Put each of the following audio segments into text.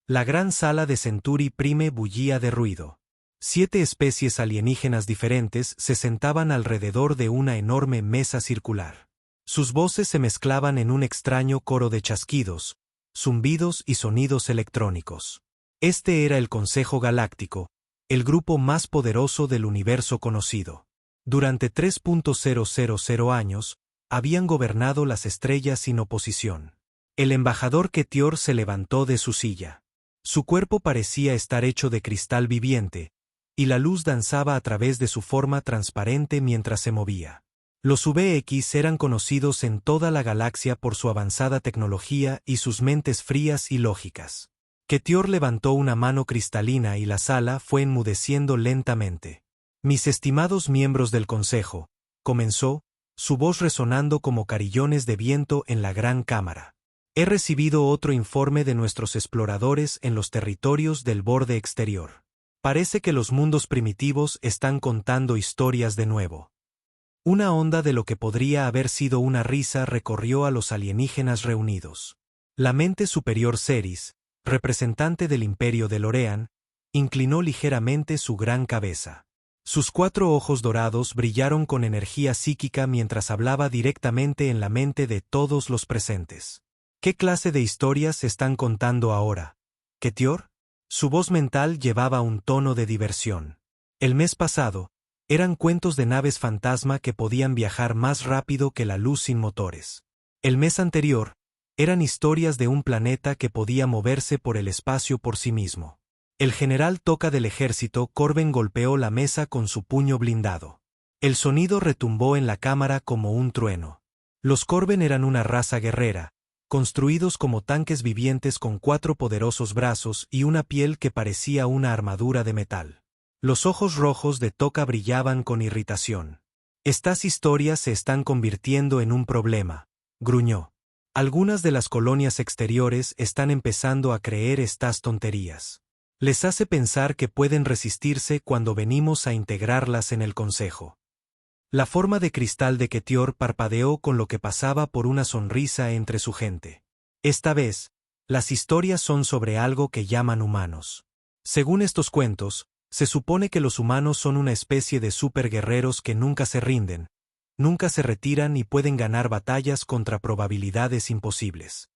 La gran sala de Centuri Prime bullía de ruido. 7 especies alienígenas diferentes se sentaban alrededor de una enorme mesa circular. Sus voces se mezclaban en un extraño coro de chasquidos, zumbidos y sonidos electrónicos. Este era el Consejo Galáctico, el grupo más poderoso del universo conocido. Durante 3.000 años, habían gobernado las estrellas sin oposición. El embajador Ketior se levantó de su silla. Su cuerpo parecía estar hecho de cristal viviente, y la luz danzaba a través de su forma transparente mientras se movía. Los VX eran conocidos en toda la galaxia por su avanzada tecnología y sus mentes frías y lógicas. Ketior levantó una mano cristalina y la sala fue enmudeciendo lentamente. Mis estimados miembros del Consejo, comenzó, su voz resonando como carillones de viento en la gran cámara. He recibido otro informe de nuestros exploradores en los territorios del borde exterior. Parece que los mundos primitivos están contando historias de nuevo. Una onda de lo que podría haber sido una risa recorrió a los alienígenas reunidos. La mente superior Ceres, representante del imperio de Lorean, inclinó ligeramente su gran cabeza. Sus 4 ojos dorados brillaron con energía psíquica mientras hablaba directamente en la mente de todos los presentes. ¿Qué clase de historias están contando ahora, Ketior? Su voz mental llevaba un tono de diversión. El mes pasado, eran cuentos de naves fantasma que podían viajar más rápido que la luz sin motores. El mes anterior, eran historias de un planeta que podía moverse por el espacio por sí mismo. El general Toca del ejército Corben golpeó la mesa con su puño blindado. El sonido retumbó en la cámara como un trueno. Los Corben eran una raza guerrera, construidos como tanques vivientes con 4 poderosos brazos y una piel que parecía una armadura de metal. Los ojos rojos de Toca brillaban con irritación. Estas historias se están convirtiendo en un problema, gruñó. Algunas de las colonias exteriores están empezando a creer estas tonterías. Les hace pensar que pueden resistirse cuando venimos a integrarlas en el Consejo. La forma de cristal de Ketior parpadeó con lo que pasaba por una sonrisa entre su gente. Esta vez, las historias son sobre algo que llaman humanos. Según estos cuentos, se supone que los humanos son una especie de superguerreros que nunca se rinden, nunca se retiran y pueden ganar batallas contra probabilidades imposibles.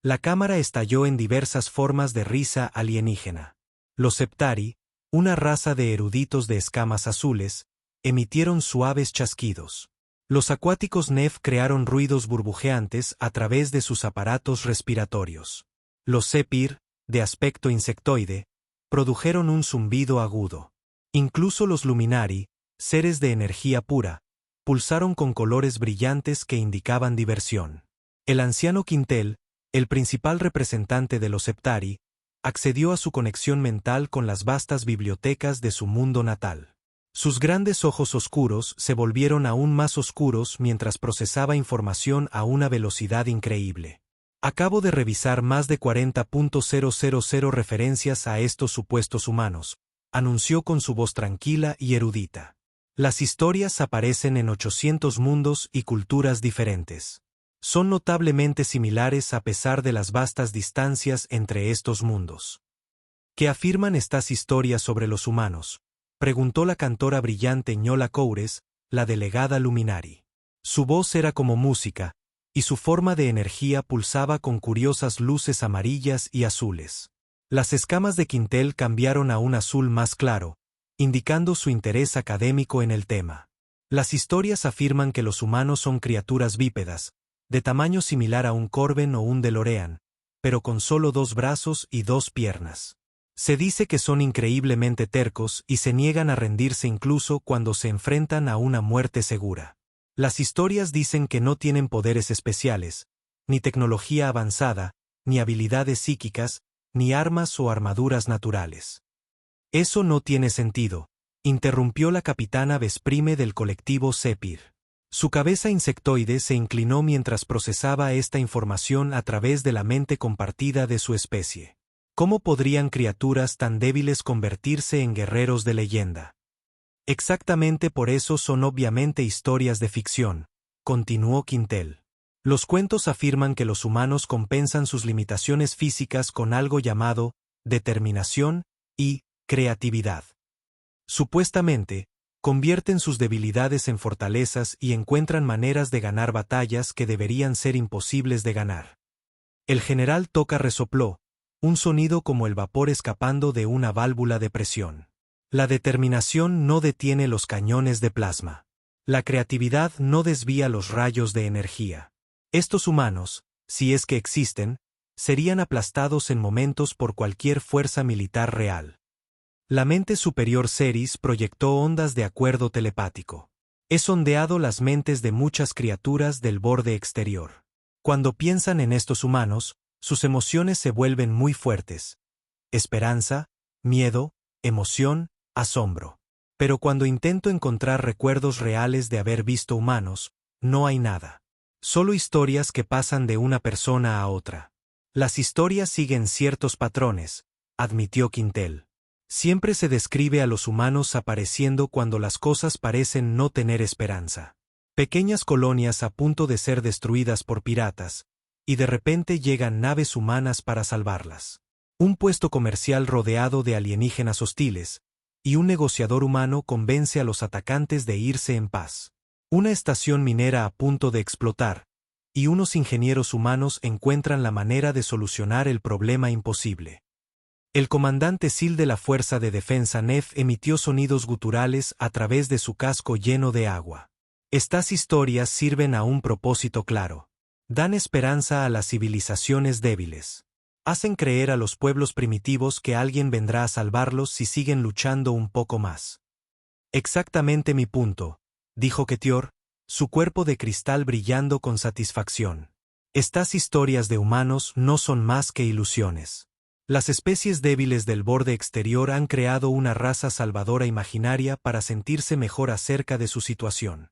La cámara estalló en diversas formas de risa alienígena. Los Septari, una raza de eruditos de escamas azules, emitieron suaves chasquidos. Los acuáticos Nef crearon ruidos burbujeantes a través de sus aparatos respiratorios. Los Sepir, de aspecto insectoide, produjeron un zumbido agudo. Incluso los Luminari, seres de energía pura, pulsaron con colores brillantes que indicaban diversión. El anciano Quintel, el principal representante de los Septari, accedió a su conexión mental con las vastas bibliotecas de su mundo natal. Sus grandes ojos oscuros se volvieron aún más oscuros mientras procesaba información a una velocidad increíble. Acabo de revisar más de 40.000 referencias a estos supuestos humanos, anunció con su voz tranquila y erudita. Las historias aparecen en 800 mundos y culturas diferentes. Son notablemente similares a pesar de las vastas distancias entre estos mundos. ¿Qué afirman estas historias sobre los humanos?, preguntó la cantora brillante Ñola Coures, la delegada Luminari. Su voz era como música, y su forma de energía pulsaba con curiosas luces amarillas y azules. Las escamas de Quintel cambiaron a un azul más claro, indicando su interés académico en el tema. Las historias afirman que los humanos son criaturas bípedas, de tamaño similar a un Corben o un DeLorean, pero con solo 2 brazos y 2 piernas. Se dice que son increíblemente tercos y se niegan a rendirse incluso cuando se enfrentan a una muerte segura. Las historias dicen que no tienen poderes especiales, ni tecnología avanzada, ni habilidades psíquicas, ni armas o armaduras naturales. Eso no tiene sentido, interrumpió la capitana Vesprime del colectivo Sepir. Su cabeza insectoide se inclinó mientras procesaba esta información a través de la mente compartida de su especie. ¿Cómo podrían criaturas tan débiles convertirse en guerreros de leyenda? Exactamente por eso son obviamente historias de ficción, continuó Quintel. Los cuentos afirman que los humanos compensan sus limitaciones físicas con algo llamado determinación y creatividad. Supuestamente, convierten sus debilidades en fortalezas y encuentran maneras de ganar batallas que deberían ser imposibles de ganar. El general Toca resopló, un sonido como el vapor escapando de una válvula de presión. La determinación no detiene los cañones de plasma. La creatividad no desvía los rayos de energía. Estos humanos, si es que existen, serían aplastados en momentos por cualquier fuerza militar real. La mente superior Ceres proyectó ondas de acuerdo telepático. He sondeado las mentes de muchas criaturas del borde exterior. Cuando piensan en estos humanos, sus emociones se vuelven muy fuertes. Esperanza, miedo, emoción, asombro. Pero cuando intento encontrar recuerdos reales de haber visto humanos, no hay nada. Solo historias que pasan de una persona a otra. Las historias siguen ciertos patrones, admitió Quintel. Siempre se describe a los humanos apareciendo cuando las cosas parecen no tener esperanza. Pequeñas colonias a punto de ser destruidas por piratas, y de repente llegan naves humanas para salvarlas. Un puesto comercial rodeado de alienígenas hostiles, y un negociador humano convence a los atacantes de irse en paz. Una estación minera a punto de explotar, y unos ingenieros humanos encuentran la manera de solucionar el problema imposible. El comandante SEAL de la Fuerza de Defensa NEF emitió sonidos guturales a través de su casco lleno de agua. Estas historias sirven a un propósito claro. Dan esperanza a las civilizaciones débiles. Hacen creer a los pueblos primitivos que alguien vendrá a salvarlos si siguen luchando un poco más. Exactamente mi punto, dijo Ketior, su cuerpo de cristal brillando con satisfacción. Estas historias de humanos no son más que ilusiones. Las especies débiles del borde exterior han creado una raza salvadora imaginaria para sentirse mejor acerca de su situación.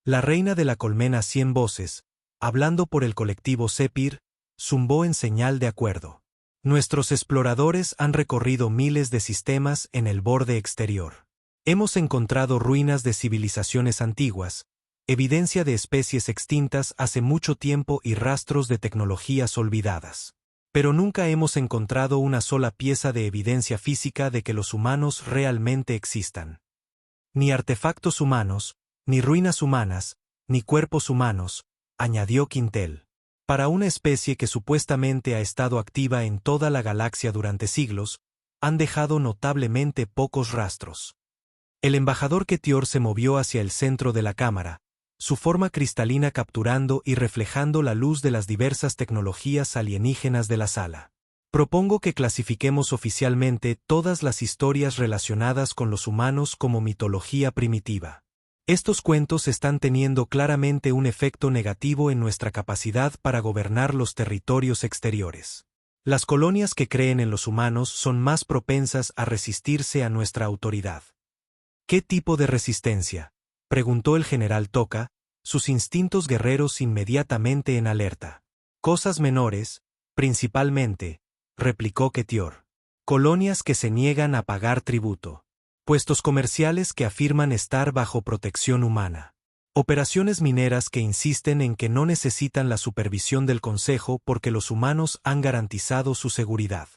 La reina de la colmena 100 voces, hablando por el colectivo Sepir, zumbó en señal de acuerdo. Nuestros exploradores han recorrido miles de sistemas en el borde exterior. Hemos encontrado ruinas de civilizaciones antiguas, evidencia de especies extintas hace mucho tiempo y rastros de tecnologías olvidadas. Pero nunca hemos encontrado una sola pieza de evidencia física de que los humanos realmente existan. Ni artefactos humanos, ni ruinas humanas, ni cuerpos humanos, añadió Quintel. Para una especie que supuestamente ha estado activa en toda la galaxia durante siglos, han dejado notablemente pocos rastros. El embajador Ketior se movió hacia el centro de la cámara, su forma cristalina capturando y reflejando la luz de las diversas tecnologías alienígenas de la sala. Propongo que clasifiquemos oficialmente todas las historias relacionadas con los humanos como mitología primitiva. Estos cuentos están teniendo claramente un efecto negativo en nuestra capacidad para gobernar los territorios exteriores. Las colonias que creen en los humanos son más propensas a resistirse a nuestra autoridad. ¿Qué tipo de resistencia?, preguntó el general Toca, sus instintos guerreros inmediatamente en alerta. Cosas menores, principalmente, replicó Ketior. Colonias que se niegan a pagar tributo. Puestos comerciales que afirman estar bajo protección humana. Operaciones mineras que insisten en que no necesitan la supervisión del Consejo porque los humanos han garantizado su seguridad.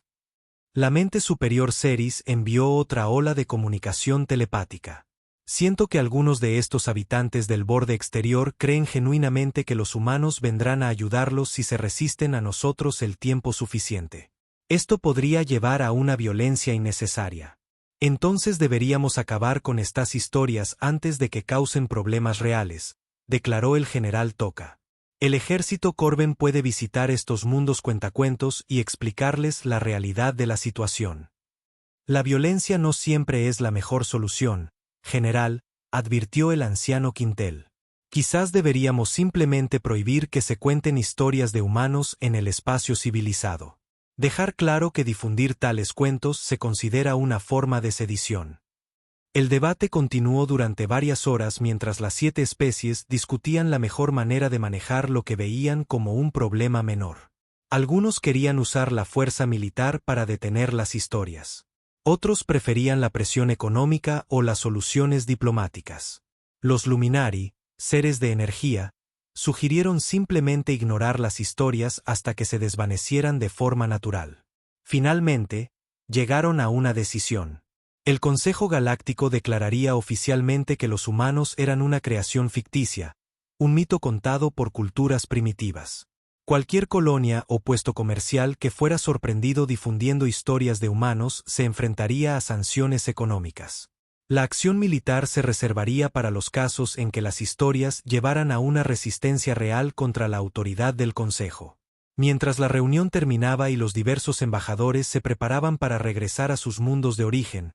La mente superior Ceres envió otra ola de comunicación telepática. Siento que algunos de estos habitantes del borde exterior creen genuinamente que los humanos vendrán a ayudarlos si se resisten a nosotros el tiempo suficiente. Esto podría llevar a una violencia innecesaria. Entonces deberíamos acabar con estas historias antes de que causen problemas reales, declaró el general Toca. El ejército Corben puede visitar estos mundos cuentacuentos y explicarles la realidad de la situación. La violencia no siempre es la mejor solución, general, advirtió el anciano Quintel. Quizás deberíamos simplemente prohibir que se cuenten historias de humanos en el espacio civilizado. Dejar claro que difundir tales cuentos se considera una forma de sedición. El debate continuó durante varias horas mientras las 7 especies discutían la mejor manera de manejar lo que veían como un problema menor. Algunos querían usar la fuerza militar para detener las historias. Otros preferían la presión económica o las soluciones diplomáticas. Los Luminari, seres de energía, sugirieron simplemente ignorar las historias hasta que se desvanecieran de forma natural. Finalmente, llegaron a una decisión. El Consejo Galáctico declararía oficialmente que los humanos eran una creación ficticia, un mito contado por culturas primitivas. Cualquier colonia o puesto comercial que fuera sorprendido difundiendo historias de humanos se enfrentaría a sanciones económicas. La acción militar se reservaría para los casos en que las historias llevaran a una resistencia real contra la autoridad del Consejo. Mientras la reunión terminaba y los diversos embajadores se preparaban para regresar a sus mundos de origen,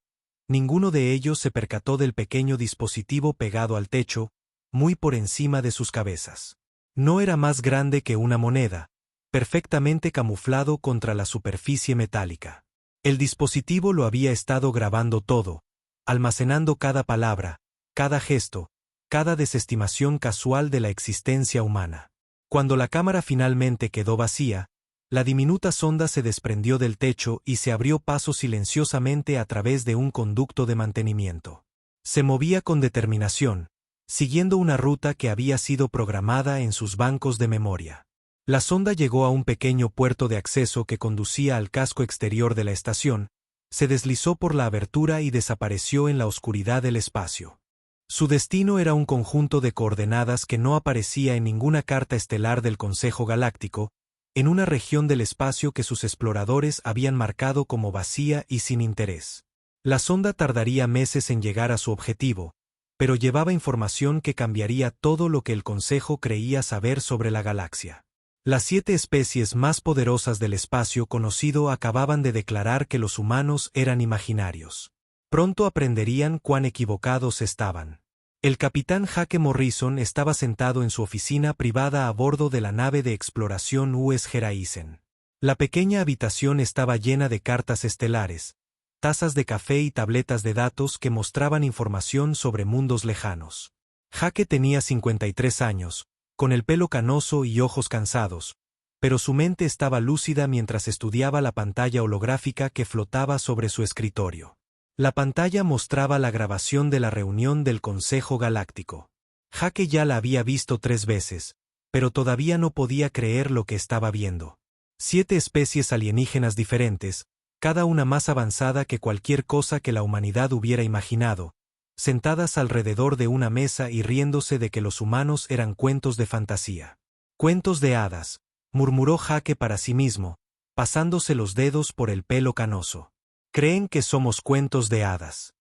ninguno de ellos se percató del pequeño dispositivo pegado al techo, muy por encima de sus cabezas. No era más grande que una moneda, perfectamente camuflado contra la superficie metálica. El dispositivo lo había estado grabando todo, almacenando cada palabra, cada gesto, cada desestimación casual de la existencia humana. Cuando la cámara finalmente quedó vacía, la diminuta sonda se desprendió del techo y se abrió paso silenciosamente a través de un conducto de mantenimiento. Se movía con determinación, siguiendo una ruta que había sido programada en sus bancos de memoria. La sonda llegó a un pequeño puerto de acceso que conducía al casco exterior de la estación, se deslizó por la abertura y desapareció en la oscuridad del espacio. Su destino era un conjunto de coordenadas que no aparecía en ninguna carta estelar del Consejo Galáctico, en una región del espacio que sus exploradores habían marcado como vacía y sin interés. La sonda tardaría meses en llegar a su objetivo, pero llevaba información que cambiaría todo lo que el Consejo creía saber sobre la galaxia. Las 7 especies más poderosas del espacio conocido acababan de declarar que los humanos eran imaginarios. Pronto aprenderían cuán equivocados estaban. El capitán Jake Morrison estaba sentado en su oficina privada a bordo de la nave de exploración US Geraisen. La pequeña habitación estaba llena de cartas estelares, tazas de café y tabletas de datos que mostraban información sobre mundos lejanos. Jake tenía 53 años, con el pelo canoso y ojos cansados, pero su mente estaba lúcida mientras estudiaba la pantalla holográfica que flotaba sobre su escritorio. La pantalla mostraba la grabación de la reunión del Consejo Galáctico. Jake ya la había visto 3 veces, pero todavía no podía creer lo que estaba viendo. 7 especies alienígenas diferentes, cada una más avanzada que cualquier cosa que la humanidad hubiera imaginado, sentadas alrededor de una mesa y riéndose de que los humanos eran cuentos de fantasía. Cuentos de hadas, murmuró Jake para sí mismo, pasándose los dedos por el pelo canoso. Creen que somos cuentos de hadas.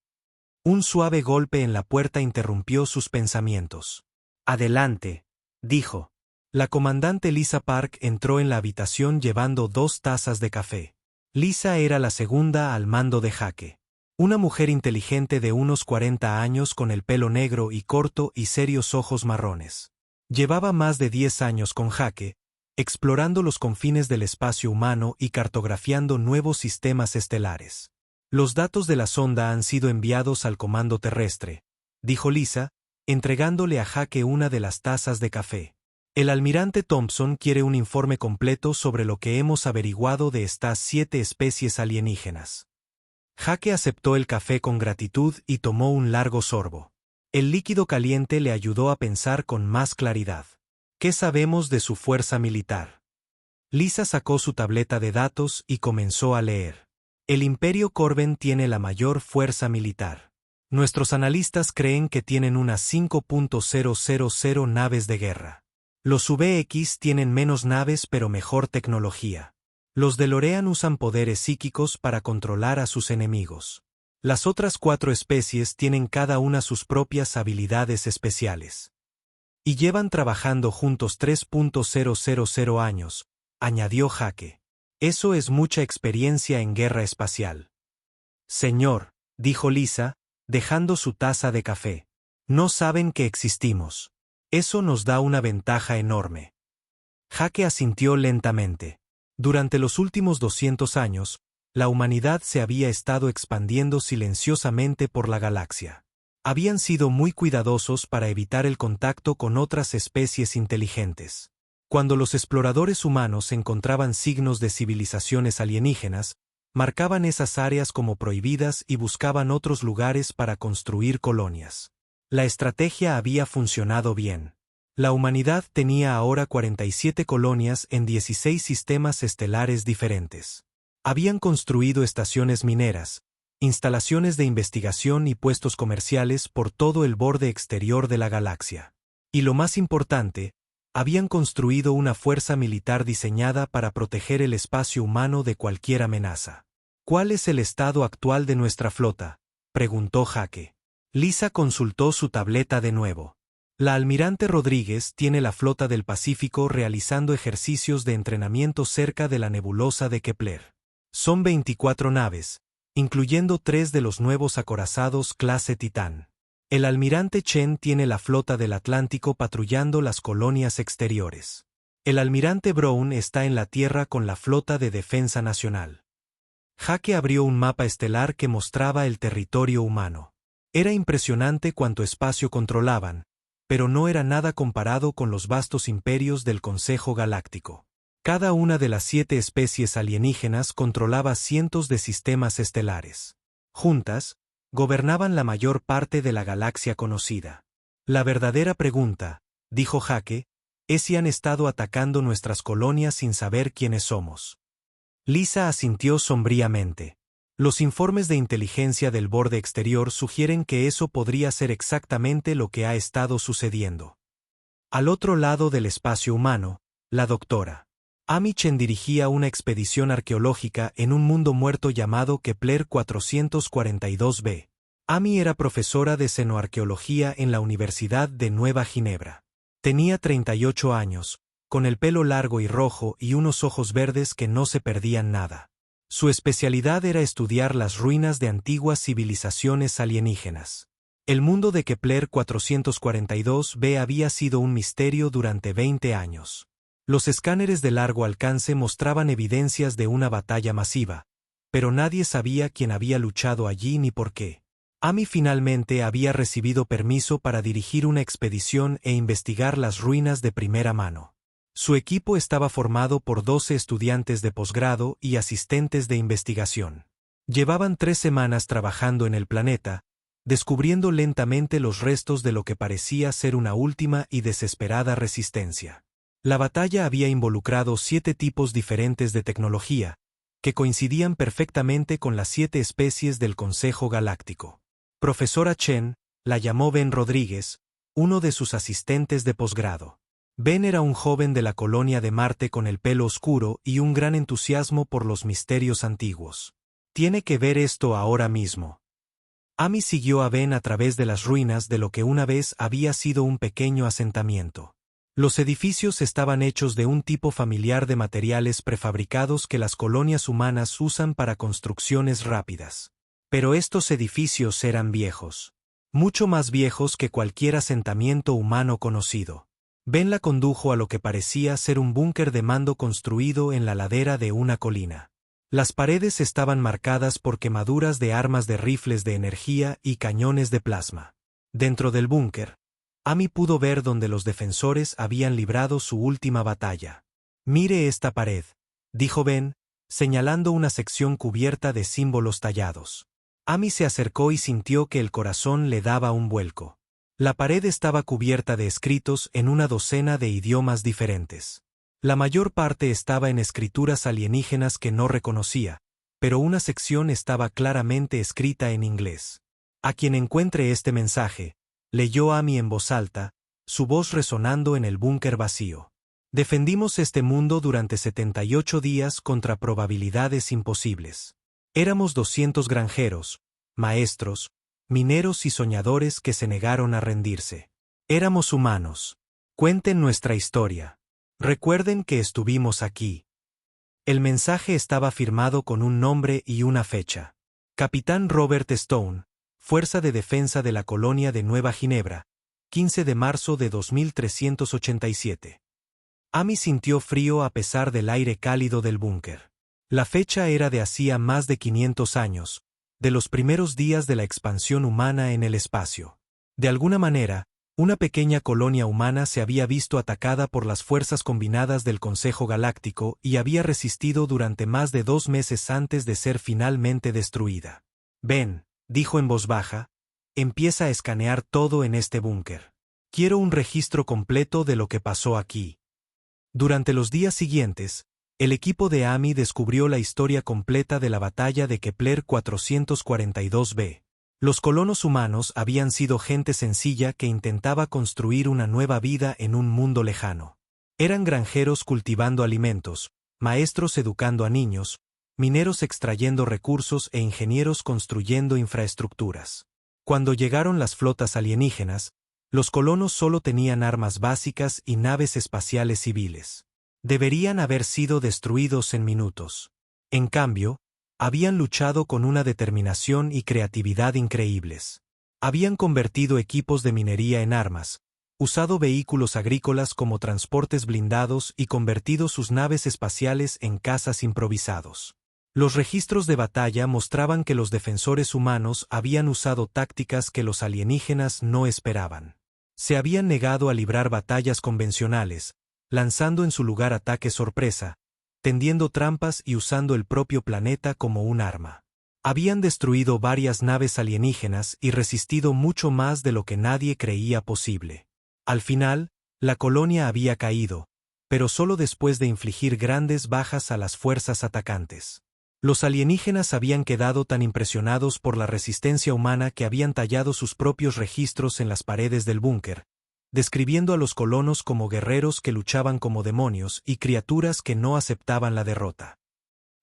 Un suave golpe en la puerta interrumpió sus pensamientos. Adelante, dijo. La comandante Lisa Park entró en la habitación llevando 2 tazas de café. Lisa era la segunda al mando de Jake. Una mujer inteligente de unos 40 años con el pelo negro y corto y serios ojos marrones. Llevaba más de 10 años con Jake, explorando los confines del espacio humano y cartografiando nuevos sistemas estelares. Los datos de la sonda han sido enviados al comando terrestre, dijo Lisa, entregándole a Jake una de las tazas de café. El almirante Thompson quiere un informe completo sobre lo que hemos averiguado de estas 7 especies alienígenas. Jake aceptó el café con gratitud y tomó un largo sorbo. El líquido caliente le ayudó a pensar con más claridad. ¿Qué sabemos de su fuerza militar? Lisa sacó su tableta de datos y comenzó a leer. El Imperio Corben tiene la mayor fuerza militar. Nuestros analistas creen que tienen unas 5.000 naves de guerra. Los VX tienen menos naves pero mejor tecnología. Los DeLorean usan poderes psíquicos para controlar a sus enemigos. Las otras 4 especies tienen cada una sus propias habilidades especiales. Y llevan trabajando juntos 3.000 años, añadió Jake. Eso es mucha experiencia en guerra espacial. Señor, dijo Lisa, dejando su taza de café. No saben que existimos. Eso nos da una ventaja enorme. Jake asintió lentamente. Durante los últimos 200 años, la humanidad se había estado expandiendo silenciosamente por la galaxia. Habían sido muy cuidadosos para evitar el contacto con otras especies inteligentes. Cuando los exploradores humanos encontraban signos de civilizaciones alienígenas, marcaban esas áreas como prohibidas y buscaban otros lugares para construir colonias. La estrategia había funcionado bien. La humanidad tenía ahora 47 colonias en 16 sistemas estelares diferentes. Habían construido estaciones mineras, instalaciones de investigación y puestos comerciales por todo el borde exterior de la galaxia. Y lo más importante, habían construido una fuerza militar diseñada para proteger el espacio humano de cualquier amenaza. ¿Cuál es el estado actual de nuestra flota?, preguntó Jake. Lisa consultó su tableta de nuevo. La almirante Rodríguez tiene la flota del Pacífico realizando ejercicios de entrenamiento cerca de la nebulosa de Kepler. Son 24 naves, incluyendo 3 de los nuevos acorazados clase Titán. El almirante Chen tiene la flota del Atlántico patrullando las colonias exteriores. El almirante Brown está en la Tierra con la flota de defensa nacional. Jake abrió un mapa estelar que mostraba el territorio humano. Era impresionante cuánto espacio controlaban, pero no era nada comparado con los vastos imperios del Consejo Galáctico. Cada una de las 7 especies alienígenas controlaba cientos de sistemas estelares. Juntas, gobernaban la mayor parte de la galaxia conocida. La verdadera pregunta, dijo Jake, es si han estado atacando nuestras colonias sin saber quiénes somos. Lisa asintió sombríamente. Los informes de inteligencia del borde exterior sugieren que eso podría ser exactamente lo que ha estado sucediendo. Al otro lado del espacio humano, la doctora Amy Chen dirigía una expedición arqueológica en un mundo muerto llamado Kepler 442b. Amy era profesora de xenoarqueología en la Universidad de Nueva Ginebra. Tenía 38 años, con el pelo largo y rojo y unos ojos verdes que no se perdían nada. Su especialidad era estudiar las ruinas de antiguas civilizaciones alienígenas. El mundo de Kepler 442b había sido un misterio durante 20 años. Los escáneres de largo alcance mostraban evidencias de una batalla masiva, pero nadie sabía quién había luchado allí ni por qué. Amy finalmente había recibido permiso para dirigir una expedición e investigar las ruinas de primera mano. Su equipo estaba formado por 12 estudiantes de posgrado y asistentes de investigación. Llevaban 3 semanas trabajando en el planeta, descubriendo lentamente los restos de lo que parecía ser una última y desesperada resistencia. La batalla había involucrado 7 tipos diferentes de tecnología, que coincidían perfectamente con las 7 especies del Consejo Galáctico. Profesora Chen la llamó Ben Rodríguez, uno de sus asistentes de posgrado. Ben era un joven de la colonia de Marte con el pelo oscuro y un gran entusiasmo por los misterios antiguos. Tiene que ver esto ahora mismo. Amy siguió a Ben a través de las ruinas de lo que una vez había sido un pequeño asentamiento. Los edificios estaban hechos de un tipo familiar de materiales prefabricados que las colonias humanas usan para construcciones rápidas. Pero estos edificios eran viejos. Mucho más viejos que cualquier asentamiento humano conocido. Ben la condujo a lo que parecía ser un búnker de mando construido en la ladera de una colina. Las paredes estaban marcadas por quemaduras de armas de rifles de energía y cañones de plasma. Dentro del búnker, Amy pudo ver donde los defensores habían librado su última batalla. «Mire esta pared», dijo Ben, señalando una sección cubierta de símbolos tallados. Amy se acercó y sintió que el corazón le daba un vuelco. La pared estaba cubierta de escritos en una docena de idiomas diferentes. La mayor parte estaba en escrituras alienígenas que no reconocía, pero una sección estaba claramente escrita en inglés. «A quien encuentre este mensaje», leyó Amy en voz alta, su voz resonando en el búnker vacío. «Defendimos este mundo durante 78 días contra probabilidades imposibles. Éramos 200 granjeros, maestros, mineros y soñadores que se negaron a rendirse. Éramos humanos. Cuenten nuestra historia. Recuerden que estuvimos aquí». El mensaje estaba firmado con un nombre y una fecha. Capitán Robert Stone, Fuerza de Defensa de la Colonia de Nueva Ginebra, 15 de marzo de 2387. Amy sintió frío a pesar del aire cálido del búnker. La fecha era de hacía más de 500 años, de los primeros días de la expansión humana en el espacio. De alguna manera, una pequeña colonia humana se había visto atacada por las fuerzas combinadas del Consejo Galáctico y había resistido durante más de 2 meses antes de ser finalmente destruida. «Ben», dijo en voz baja, «empieza a escanear todo en este búnker. Quiero un registro completo de lo que pasó aquí». Durante los días siguientes, El equipo de Amy descubrió la historia completa de la batalla de Kepler 442b. Los colonos humanos habían sido gente sencilla que intentaba construir una nueva vida en un mundo lejano. Eran granjeros cultivando alimentos, maestros educando a niños, mineros extrayendo recursos e ingenieros construyendo infraestructuras. Cuando llegaron las flotas alienígenas, los colonos solo tenían armas básicas y naves espaciales civiles. Deberían haber sido destruidos en minutos. En cambio, habían luchado con una determinación y creatividad increíbles. Habían convertido equipos de minería en armas, usado vehículos agrícolas como transportes blindados y convertido sus naves espaciales en cazas improvisados. Los registros de batalla mostraban que los defensores humanos habían usado tácticas que los alienígenas no esperaban. Se habían negado a librar batallas convencionales, lanzando en su lugar ataques sorpresa, tendiendo trampas y usando el propio planeta como un arma. Habían destruido varias naves alienígenas y resistido mucho más de lo que nadie creía posible. Al final, la colonia había caído, pero solo después de infligir grandes bajas a las fuerzas atacantes. Los alienígenas habían quedado tan impresionados por la resistencia humana que habían tallado sus propios registros en las paredes del búnker, describiendo a los colonos como guerreros que luchaban como demonios y criaturas que no aceptaban la derrota.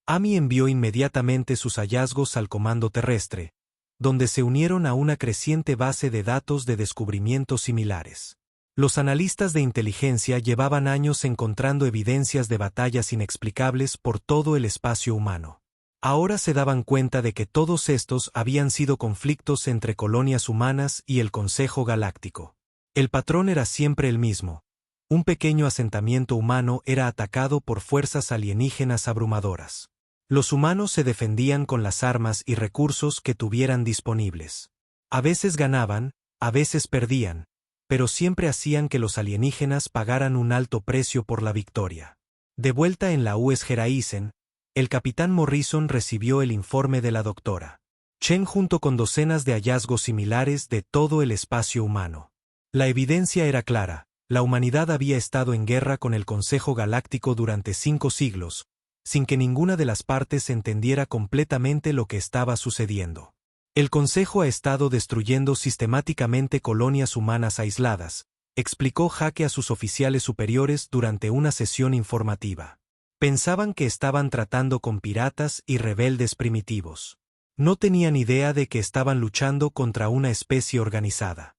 Amy envió inmediatamente sus hallazgos al comando terrestre, donde se unieron a una creciente base de datos de descubrimientos similares. Los analistas de inteligencia llevaban años encontrando evidencias de batallas inexplicables por todo el espacio humano. Ahora se daban cuenta de que todos estos habían sido conflictos entre colonias humanas y el Consejo Galáctico. El patrón era siempre el mismo. Un pequeño asentamiento humano era atacado por fuerzas alienígenas abrumadoras. Los humanos se defendían con las armas y recursos que tuvieran disponibles. A veces ganaban, a veces perdían, pero siempre hacían que los alienígenas pagaran un alto precio por la victoria. De vuelta en la UES Geraisen, el capitán Morrison recibió el informe de la doctora Chen junto con docenas de hallazgos similares de todo el espacio humano. La evidencia era clara: la humanidad había estado en guerra con el Consejo Galáctico durante 5 siglos, sin que ninguna de las partes entendiera completamente lo que estaba sucediendo. El Consejo ha estado destruyendo sistemáticamente colonias humanas aisladas, explicó Hake a sus oficiales superiores durante una sesión informativa. Pensaban que estaban tratando con piratas y rebeldes primitivos. No tenían idea de que estaban luchando contra una especie organizada.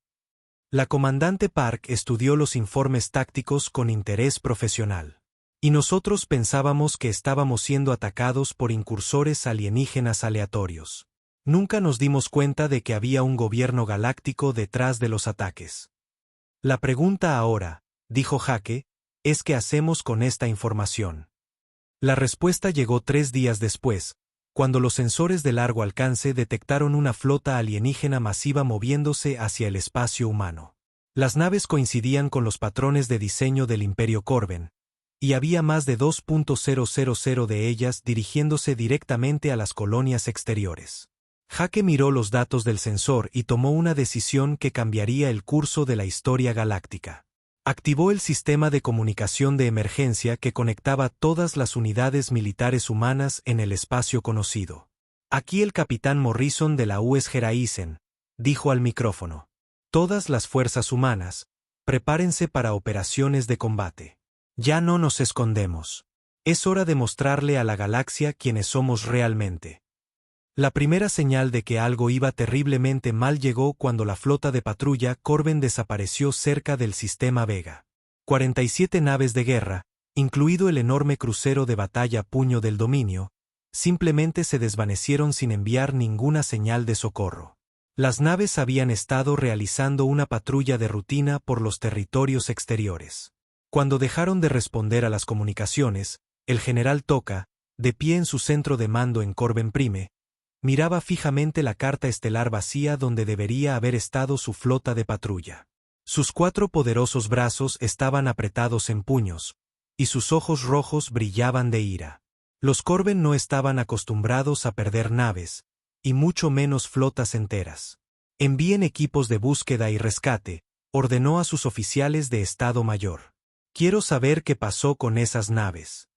La comandante Park estudió los informes tácticos con interés profesional. Y nosotros pensábamos que estábamos siendo atacados por incursores alienígenas aleatorios. Nunca nos dimos cuenta de que había un gobierno galáctico detrás de los ataques. La pregunta ahora, dijo Hake, es ¿qué hacemos con esta información? La respuesta llegó 3 días después, cuando los sensores de largo alcance detectaron una flota alienígena masiva moviéndose hacia el espacio humano. Las naves coincidían con los patrones de diseño del Imperio Corben, y había más de 2.000 de ellas dirigiéndose directamente a las colonias exteriores. Hake miró los datos del sensor y tomó una decisión que cambiaría el curso de la historia galáctica. Activó el sistema de comunicación de emergencia que conectaba todas las unidades militares humanas en el espacio conocido. Aquí el capitán Morrison de la UES Geraisen, dijo al micrófono. Todas las fuerzas humanas, prepárense para operaciones de combate. Ya no nos escondemos. Es hora de mostrarle a la galaxia quiénes somos realmente. La primera señal de que algo iba terriblemente mal llegó cuando la flota de patrulla Corben desapareció cerca del sistema Vega. 47 naves de guerra, incluido el enorme crucero de batalla Puño del Dominio, simplemente se desvanecieron sin enviar ninguna señal de socorro. Las naves habían estado realizando una patrulla de rutina por los territorios exteriores. Cuando dejaron de responder a las comunicaciones, el general Toka, de pie en su centro de mando en Corben Prime, miraba fijamente la carta estelar vacía donde debería haber estado su flota de patrulla. Sus 4 poderosos brazos estaban apretados en puños, y sus ojos rojos brillaban de ira. Los Corben no estaban acostumbrados a perder naves, y mucho menos flotas enteras. Envíen equipos de búsqueda y rescate, ordenó a sus oficiales de Estado Mayor. Quiero saber qué pasó con esas naves.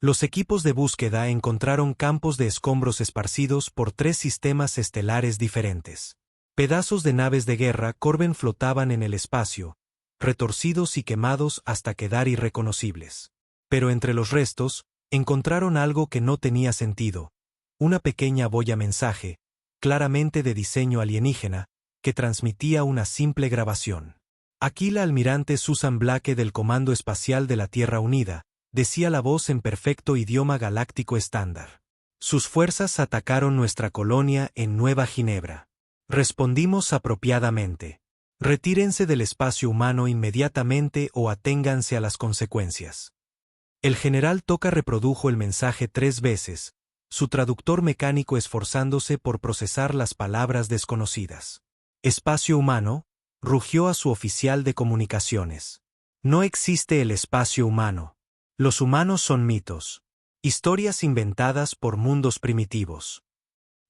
Los equipos de búsqueda encontraron campos de escombros esparcidos por 3 sistemas estelares diferentes. Pedazos de naves de guerra Corben flotaban en el espacio, retorcidos y quemados hasta quedar irreconocibles. Pero entre los restos, encontraron algo que no tenía sentido, una pequeña boya mensaje, claramente de diseño alienígena, que transmitía una simple grabación. Aquí la almirante Susan Blake del Comando Espacial de la Tierra Unida, decía la voz en perfecto idioma galáctico estándar. Sus fuerzas atacaron nuestra colonia en Nueva Ginebra. Respondimos apropiadamente. Retírense del espacio humano inmediatamente o aténganse a las consecuencias. El general Toca reprodujo el mensaje 3 veces, su traductor mecánico esforzándose por procesar las palabras desconocidas. Espacio humano, rugió a su oficial de comunicaciones. No existe el espacio humano. Los humanos son mitos. Historias inventadas por mundos primitivos.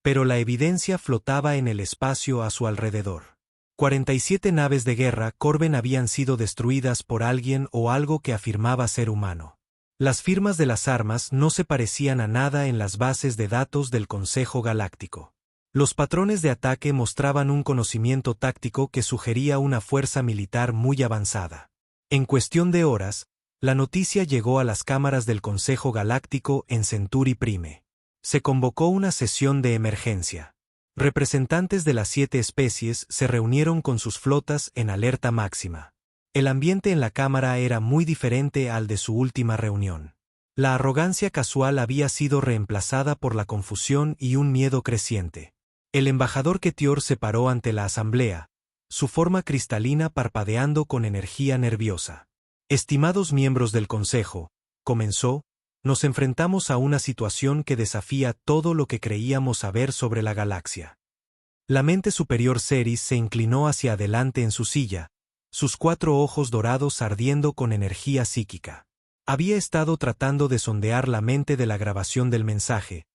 Pero la evidencia flotaba en el espacio a su alrededor. 47 naves de guerra Corben habían sido destruidas por alguien o algo que afirmaba ser humano. Las firmas de las armas no se parecían a nada en las bases de datos del Consejo Galáctico. Los patrones de ataque mostraban un conocimiento táctico que sugería una fuerza militar muy avanzada. En cuestión de horas, la noticia llegó a las cámaras del Consejo Galáctico en Centauri Prime. Se convocó una sesión de emergencia. Representantes de las 7 especies se reunieron con sus flotas en alerta máxima. El ambiente en la cámara era muy diferente al de su última reunión. La arrogancia casual había sido reemplazada por la confusión y un miedo creciente. El embajador Ketior se paró ante la asamblea, su forma cristalina parpadeando con energía nerviosa. Estimados miembros del Consejo, comenzó, nos enfrentamos a una situación que desafía todo lo que creíamos saber sobre la galaxia. La mente superior Ceres se inclinó hacia adelante en su silla, sus 4 ojos dorados ardiendo con energía psíquica. Había estado tratando de sondear la mente de la grabación del mensaje,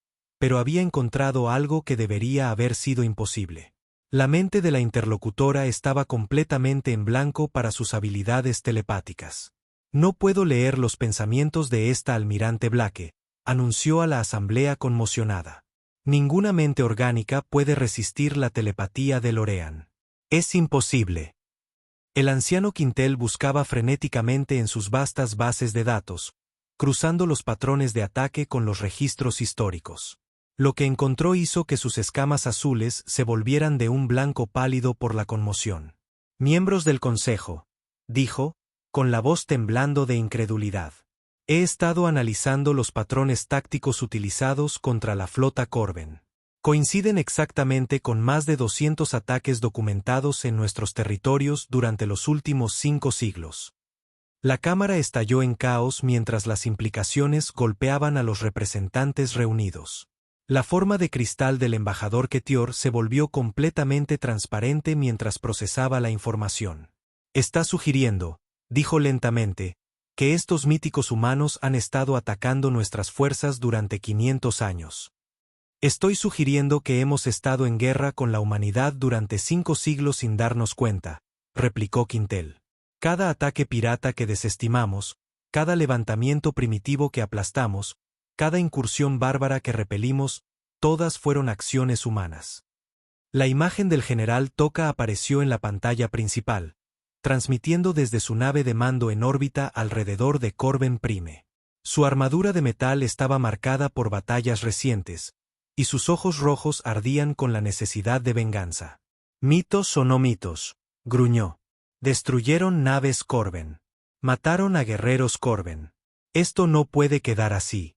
pero había encontrado algo que debería haber sido imposible. La mente de la interlocutora estaba completamente en blanco para sus habilidades telepáticas. No puedo leer los pensamientos de esta almirante Blake, anunció a la asamblea conmocionada. Ninguna mente orgánica puede resistir la telepatía de Lorean. Es imposible. El anciano Quintel buscaba frenéticamente en sus vastas bases de datos, cruzando los patrones de ataque con los registros históricos. Lo que encontró hizo que sus escamas azules se volvieran de un blanco pálido por la conmoción. Miembros del Consejo, dijo, con la voz temblando de incredulidad. He estado analizando los patrones tácticos utilizados contra la flota Corben. Coinciden exactamente con más de 200 ataques documentados en nuestros territorios durante los últimos 5 siglos. La cámara estalló en caos mientras las implicaciones golpeaban a los representantes reunidos. La forma de cristal del embajador Ketior se volvió completamente transparente mientras procesaba la información. Está sugiriendo, dijo lentamente, que estos míticos humanos han estado atacando nuestras fuerzas durante 500 años. Estoy sugiriendo que hemos estado en guerra con la humanidad durante 5 siglos sin darnos cuenta, replicó Quintel. Cada ataque pirata que desestimamos, cada levantamiento primitivo que aplastamos, cada incursión bárbara que repelimos, todas fueron acciones humanas. La imagen del general Toca apareció en la pantalla principal, transmitiendo desde su nave de mando en órbita alrededor de Corben Prime. Su armadura de metal estaba marcada por batallas recientes, y sus ojos rojos ardían con la necesidad de venganza. ¿Mitos o no mitos?, gruñó. Destruyeron naves Corben. Mataron a guerreros Corben. Esto no puede quedar así.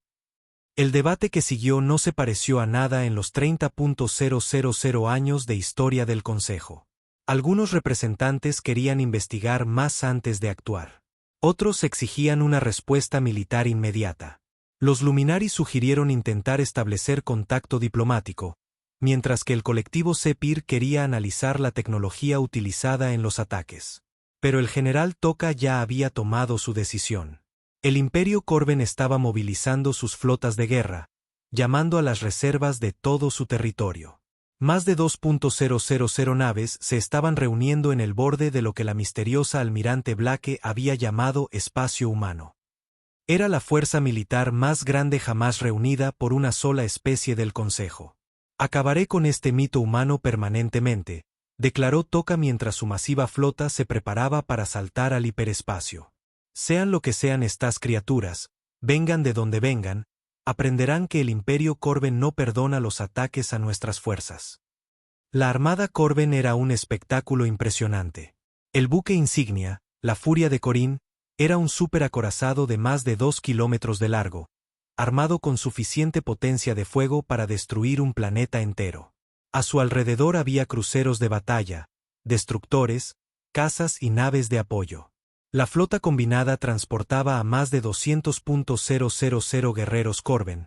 El debate que siguió no se pareció a nada en los 30.000 años de historia del Consejo. Algunos representantes querían investigar más antes de actuar. Otros exigían una respuesta militar inmediata. Los Luminaris sugirieron intentar establecer contacto diplomático, mientras que el colectivo Sepir quería analizar la tecnología utilizada en los ataques. Pero el general Toca ya había tomado su decisión. El Imperio Corben estaba movilizando sus flotas de guerra, llamando a las reservas de todo su territorio. Más de 2.000 naves se estaban reuniendo en el borde de lo que la misteriosa almirante Blake había llamado espacio humano. Era la fuerza militar más grande jamás reunida por una sola especie del Consejo. Acabaré con este mito humano permanentemente, declaró Toca mientras su masiva flota se preparaba para saltar al hiperespacio. Sean lo que sean estas criaturas, vengan de donde vengan, aprenderán que el Imperio Corben no perdona los ataques a nuestras fuerzas. La Armada Corben era un espectáculo impresionante. El buque insignia, la Furia de Corín, era un superacorazado de más de 2 kilómetros de largo, armado con suficiente potencia de fuego para destruir un planeta entero. A su alrededor había cruceros de batalla, destructores, cazas y naves de apoyo. La flota combinada transportaba a más de 200.000 guerreros Corben,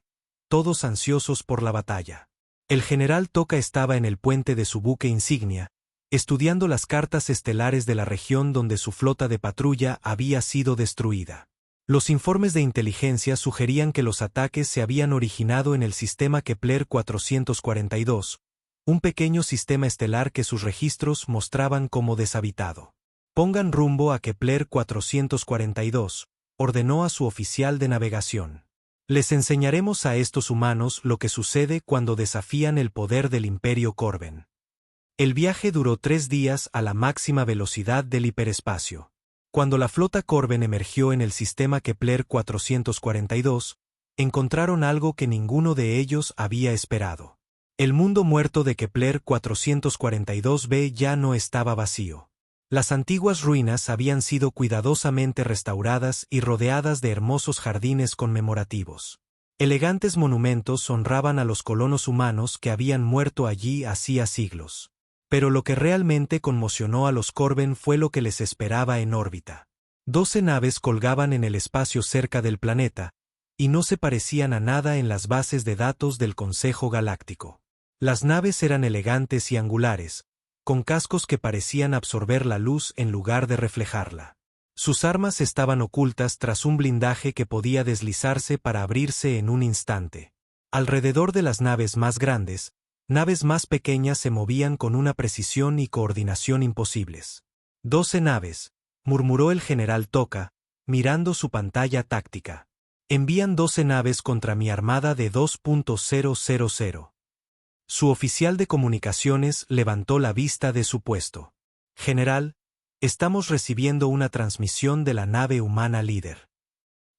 todos ansiosos por la batalla. El general Toca estaba en el puente de su buque insignia, estudiando las cartas estelares de la región donde su flota de patrulla había sido destruida. Los informes de inteligencia sugerían que los ataques se habían originado en el sistema Kepler 442, un pequeño sistema estelar que sus registros mostraban como deshabitado. Pongan rumbo a Kepler 442, ordenó a su oficial de navegación. Les enseñaremos a estos humanos lo que sucede cuando desafían el poder del Imperio Corben. El viaje duró 3 días a la máxima velocidad del hiperespacio. Cuando la flota Corben emergió en el sistema Kepler 442, encontraron algo que ninguno de ellos había esperado. El mundo muerto de Kepler 442b ya no estaba vacío. Las antiguas ruinas habían sido cuidadosamente restauradas y rodeadas de hermosos jardines conmemorativos. Elegantes monumentos honraban a los colonos humanos que habían muerto allí hacía siglos. Pero lo que realmente conmocionó a los Corben fue lo que les esperaba en órbita. 12 naves colgaban en el espacio cerca del planeta, y no se parecían a nada en las bases de datos del Consejo Galáctico. Las naves eran elegantes y angulares, con cascos que parecían absorber la luz en lugar de reflejarla. Sus armas estaban ocultas tras un blindaje que podía deslizarse para abrirse en un instante. Alrededor de las naves más grandes, naves más pequeñas se movían con una precisión y coordinación imposibles. 12 naves, murmuró el general Toca, mirando su pantalla táctica. Envían 12 naves contra mi armada de 2.000. Su oficial de comunicaciones levantó la vista de su puesto. General, estamos recibiendo una transmisión de la nave humana líder.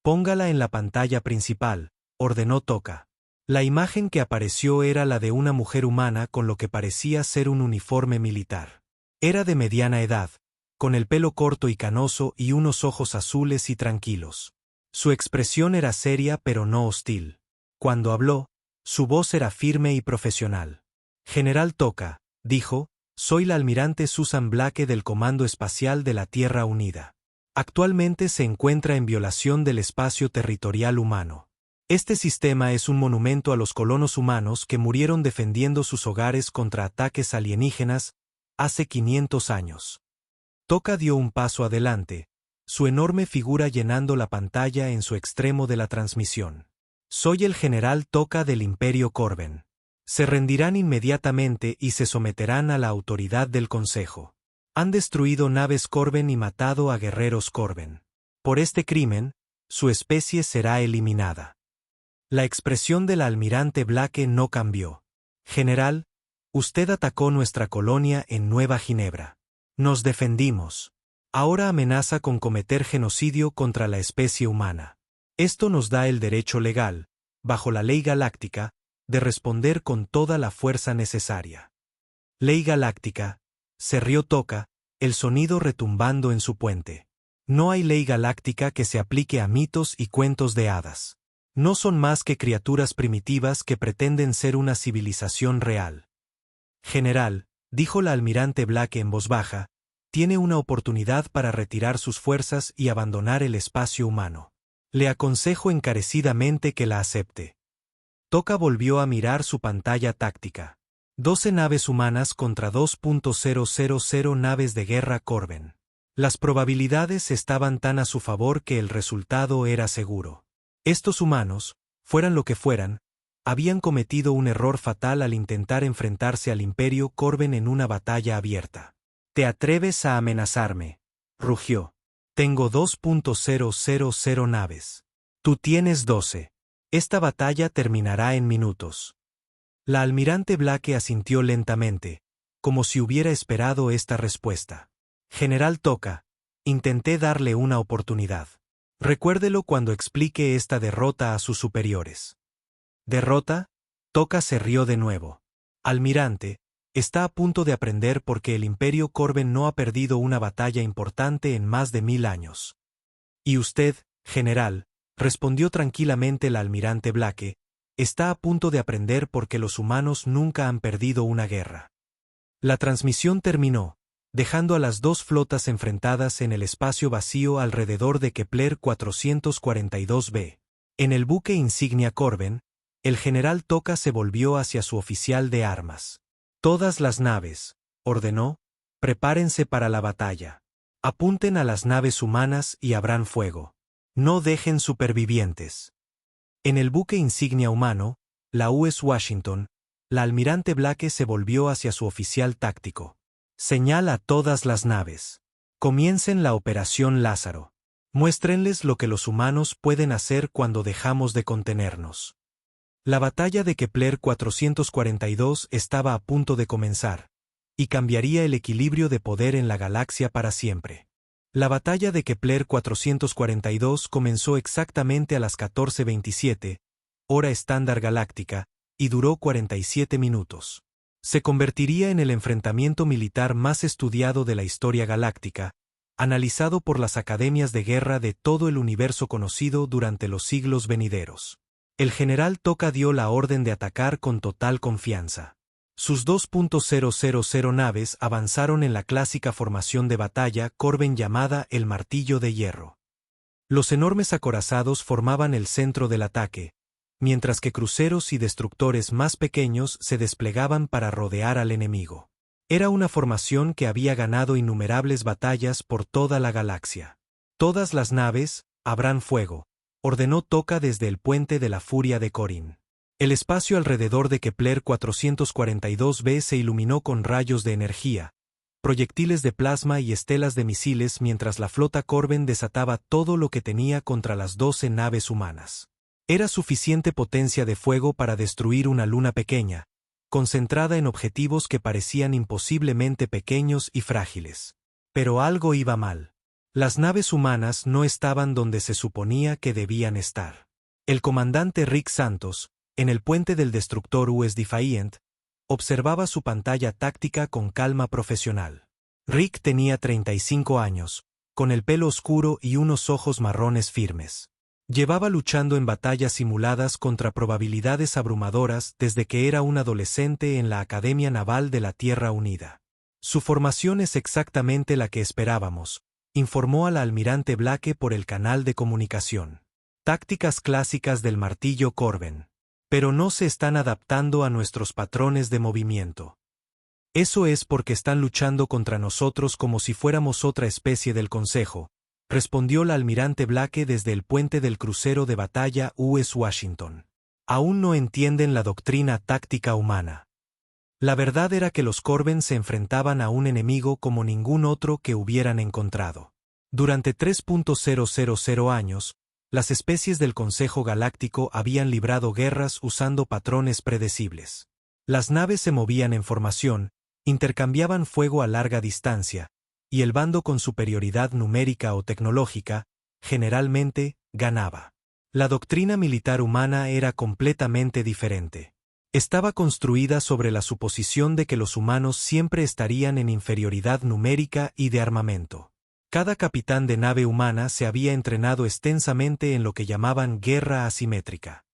Póngala en la pantalla principal, ordenó Toca. La imagen que apareció era la de una mujer humana con lo que parecía ser un uniforme militar. Era de mediana edad, con el pelo corto y canoso y unos ojos azules y tranquilos. Su expresión era seria pero no hostil. Cuando habló, su voz era firme y profesional. General Toca, dijo, soy la almirante Susan Blake del Comando Espacial de la Tierra Unida. Actualmente se encuentra en violación del espacio territorial humano. Este sistema es un monumento a los colonos humanos que murieron defendiendo sus hogares contra ataques alienígenas hace 500 años. Toca dio un paso adelante, su enorme figura llenando la pantalla en su extremo de la transmisión. Soy el general Toca del Imperio Corben. Se rendirán inmediatamente y se someterán a la autoridad del Consejo. Han destruido naves Corben y matado a guerreros Corben. Por este crimen, su especie será eliminada. La expresión del almirante Blake no cambió. General, usted atacó nuestra colonia en Nueva Ginebra. Nos defendimos. Ahora amenaza con cometer genocidio contra la especie humana. Esto nos da el derecho legal, bajo la ley galáctica, de responder con toda la fuerza necesaria. Ley galáctica, se rió Toca, el sonido retumbando en su puente. No hay ley galáctica que se aplique a mitos y cuentos de hadas. No son más que criaturas primitivas que pretenden ser una civilización real. General, dijo la almirante Blake en voz baja, tiene una oportunidad para retirar sus fuerzas y abandonar el espacio humano. Le aconsejo encarecidamente que la acepte. Toca volvió a mirar su pantalla táctica. 12 naves humanas contra 2.000 naves de guerra Corben. Las probabilidades estaban tan a su favor que el resultado era seguro. Estos humanos, fueran lo que fueran, habían cometido un error fatal al intentar enfrentarse al Imperio Corben en una batalla abierta. ¿Te atreves a amenazarme?, rugió. Tengo 2.000 naves. Tú tienes 12. Esta batalla terminará en minutos. La almirante Blake asintió lentamente, como si hubiera esperado esta respuesta. General Toca, intenté darle una oportunidad. Recuérdelo cuando explique esta derrota a sus superiores. ¿Derrota? Toca se rió de nuevo. Almirante, está a punto de aprender porque el Imperio Corben no ha perdido una batalla importante en más de 1000 años. Y usted, general, respondió tranquilamente la almirante Blake, está a punto de aprender porque los humanos nunca han perdido una guerra. La transmisión terminó, dejando a las dos flotas enfrentadas en el espacio vacío alrededor de Kepler 442b. En el buque insignia Corben, el general Toca se volvió hacia su oficial de armas. Todas las naves, ordenó, prepárense para la batalla. Apunten a las naves humanas y abran fuego. No dejen supervivientes. En el buque insignia humano, la US Washington, la almirante Blake se volvió hacia su oficial táctico. Señala a todas las naves. Comiencen la operación Lázaro. Muéstrenles lo que los humanos pueden hacer cuando dejamos de contenernos. La batalla de Kepler 442 estaba a punto de comenzar, y cambiaría el equilibrio de poder en la galaxia para siempre. La batalla de Kepler 442 comenzó exactamente a las 14:27, hora estándar galáctica, y duró 47 minutos. Se convertiría en el enfrentamiento militar más estudiado de la historia galáctica, analizado por las academias de guerra de todo el universo conocido durante los siglos venideros. El general Toca dio la orden de atacar con total confianza. Sus 2.000 naves avanzaron en la clásica formación de batalla Corben llamada el Martillo de Hierro. Los enormes acorazados formaban el centro del ataque, mientras que cruceros y destructores más pequeños se desplegaban para rodear al enemigo. Era una formación que había ganado innumerables batallas por toda la galaxia. Todas las naves, abran fuego, ordenó Toca desde el puente de la Furia de Corin. El espacio alrededor de Kepler 442b se iluminó con rayos de energía, proyectiles de plasma y estelas de misiles mientras la flota Corben desataba todo lo que tenía contra las 12 naves humanas. Era suficiente potencia de fuego para destruir una luna pequeña, concentrada en objetivos que parecían imposiblemente pequeños y frágiles. Pero algo iba mal. Las naves humanas no estaban donde se suponía que debían estar. El comandante Rick Santos, en el puente del destructor US Defiant, observaba su pantalla táctica con calma profesional. Rick tenía 35 años, con el pelo oscuro y unos ojos marrones firmes. Llevaba luchando en batallas simuladas contra probabilidades abrumadoras desde que era un adolescente en la Academia Naval de la Tierra Unida. Su formación es exactamente la que esperábamos, informó a la almirante Blake por el canal de comunicación. Tácticas clásicas del martillo Corben. Pero no se están adaptando a nuestros patrones de movimiento. Eso es porque están luchando contra nosotros como si fuéramos otra especie del Consejo, respondió la almirante Blake desde el puente del crucero de batalla US Washington. Aún no entienden la doctrina táctica humana. La verdad era que los Corben se enfrentaban a un enemigo como ningún otro que hubieran encontrado. Durante 3.000 años, las especies del Consejo Galáctico habían librado guerras usando patrones predecibles. Las naves se movían en formación, intercambiaban fuego a larga distancia, y el bando con superioridad numérica o tecnológica, generalmente, ganaba. La doctrina militar humana era completamente diferente. Estaba construida sobre la suposición de que los humanos siempre estarían en inferioridad numérica y de armamento. Cada capitán de nave humana se había entrenado extensamente en lo que llamaban guerra asimétrica.